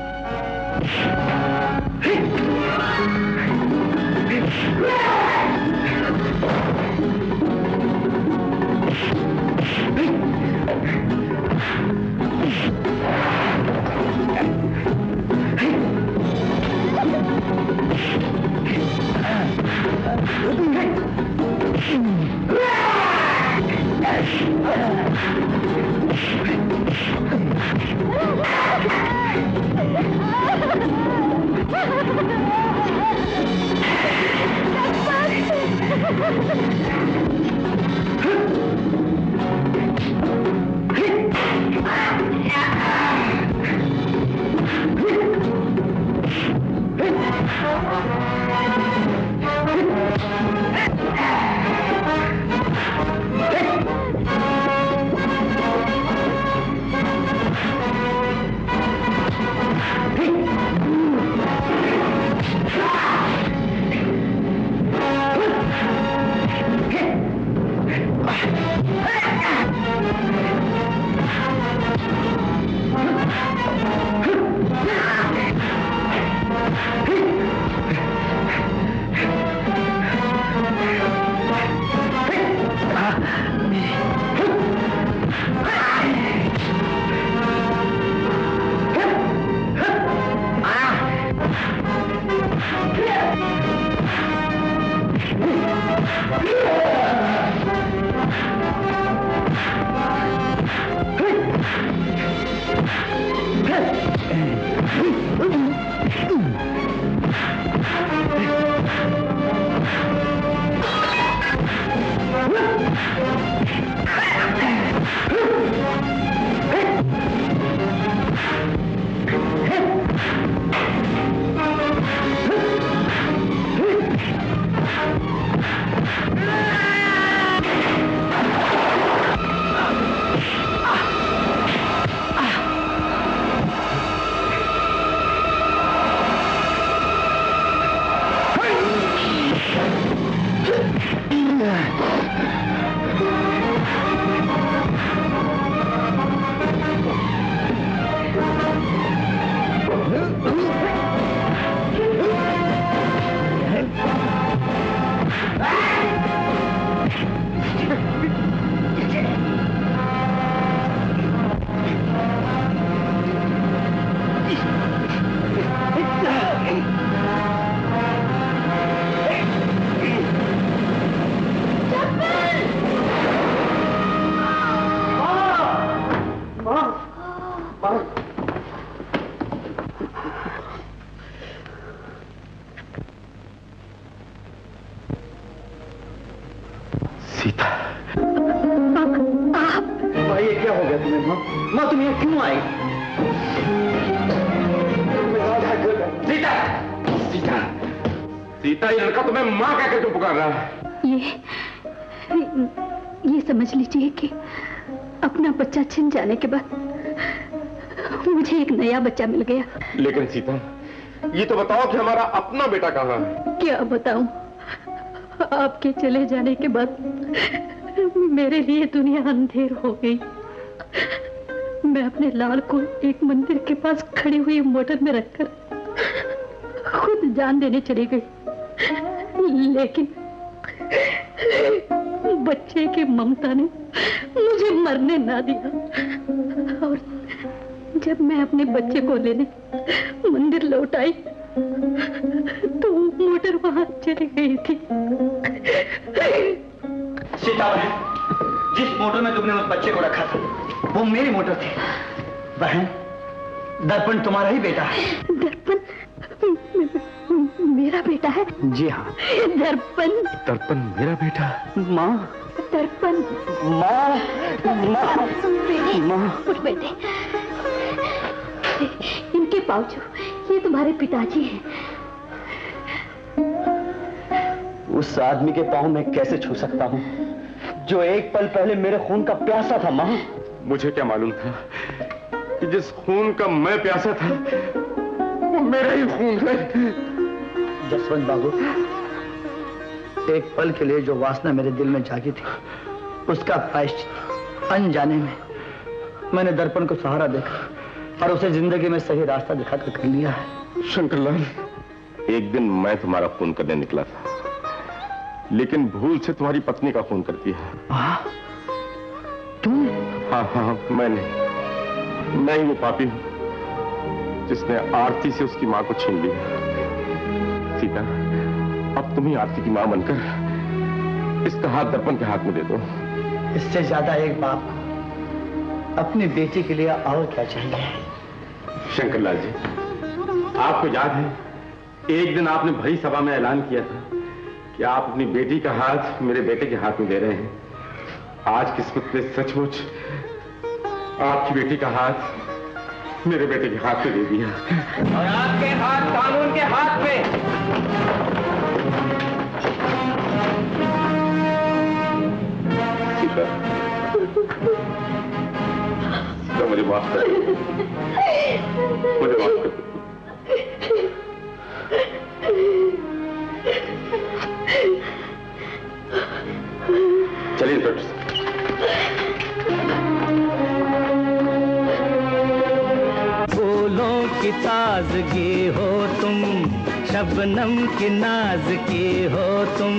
ये क्या हो गया तुम्हें माँ? माँ तुम यहाँ क्यों आई? सीता, सीता, सीता, ये लड़का तुम्हें माँ कहकर क्यों पुकार रहा है? ये समझ लीजिए कि अपना बच्चा छिन जाने के बाद मुझे एक नया बच्चा मिल गया। लेकिन सीता, ये तो बताओ कि हमारा अपना बेटा कहाँ है? क्या बताऊं? आपके चले जाने के बाद मेरे लिए दुनिया अंधेर हो गई। मैं अपने लाल को एक मंदिर के पास खड़ी हुई मोटर में रखकर खुद जान देने चली गई, लेकिन बच्चे की ममता ने मुझे मरने ना दिया। और जब मैं अपने बच्चे को लेने मंदिर लौट आई तो मोटर वहां चली गई थी। सीता बहन, जिस मोटर में तुमने उस बच्चे को रखा था वो मेरी मोटर थी। बहन, दर्पण तुम्हारा ही बेटा है। दर्पण मेरा बेटा है? जी हाँ। दर्पण? दर्पण मेरा बेटा? माँ। दर्पण? माँ, माँ, माँ। उठ बेटे, इनके पाँव छू, ये तुम्हारे पिताजी हैं। उस आदमी के पाँव मैं कैसे छू सकता हूँ जो एक पल पहले मेरे खून का प्यासा था? माँ, मुझे क्या मालूम था कि जिस खून का मैं प्यासा था वो मेरा ही खून है। जसवंत बाबू, एक पल के लिए जो वासना मेरे दिल में जागी थी उसका प्रायश्चित अनजाने में मैंने दर्पण को सहारा देखा और उसे जिंदगी में सही रास्ता दिखाकर कर लिया है। शंकरलाल, एक दिन मैं तुम्हारा खून करने निकला था, लेकिन भूल से तुम्हारी पत्नी का खून कर दिया। तुम? हाँ, मैं ही वो पापी हूँ जिसने आरती से उसकी माँ को छीन लिया। सीता, अब तुम ही आरती की माँ बनकर इसका हाथ दर्पण के हाथ में दे दो। इससे ज्यादा एक बाप को अपनी बेटी के लिए और क्या चाहिए? शंकरलाल जी, आपको याद है एक दिन आपने भरी सभा में ऐलान किया था कि आप अपनी बेटी का हाथ मेरे बेटे के हाथ में दे रहे हैं। आज किस्मत ने सचमुच आपकी बेटी का हाथ मेरे बेटे के हाथ में दे दिया। और आपके हाथ कानून के हाथ में। सीता, मुझे माफ कर दो, मुझे माफ कर दो। चलिए इंस्पेक्टर साहब। फूलों की ताजगी हो तुम, शबनम की नाज की हो तुम,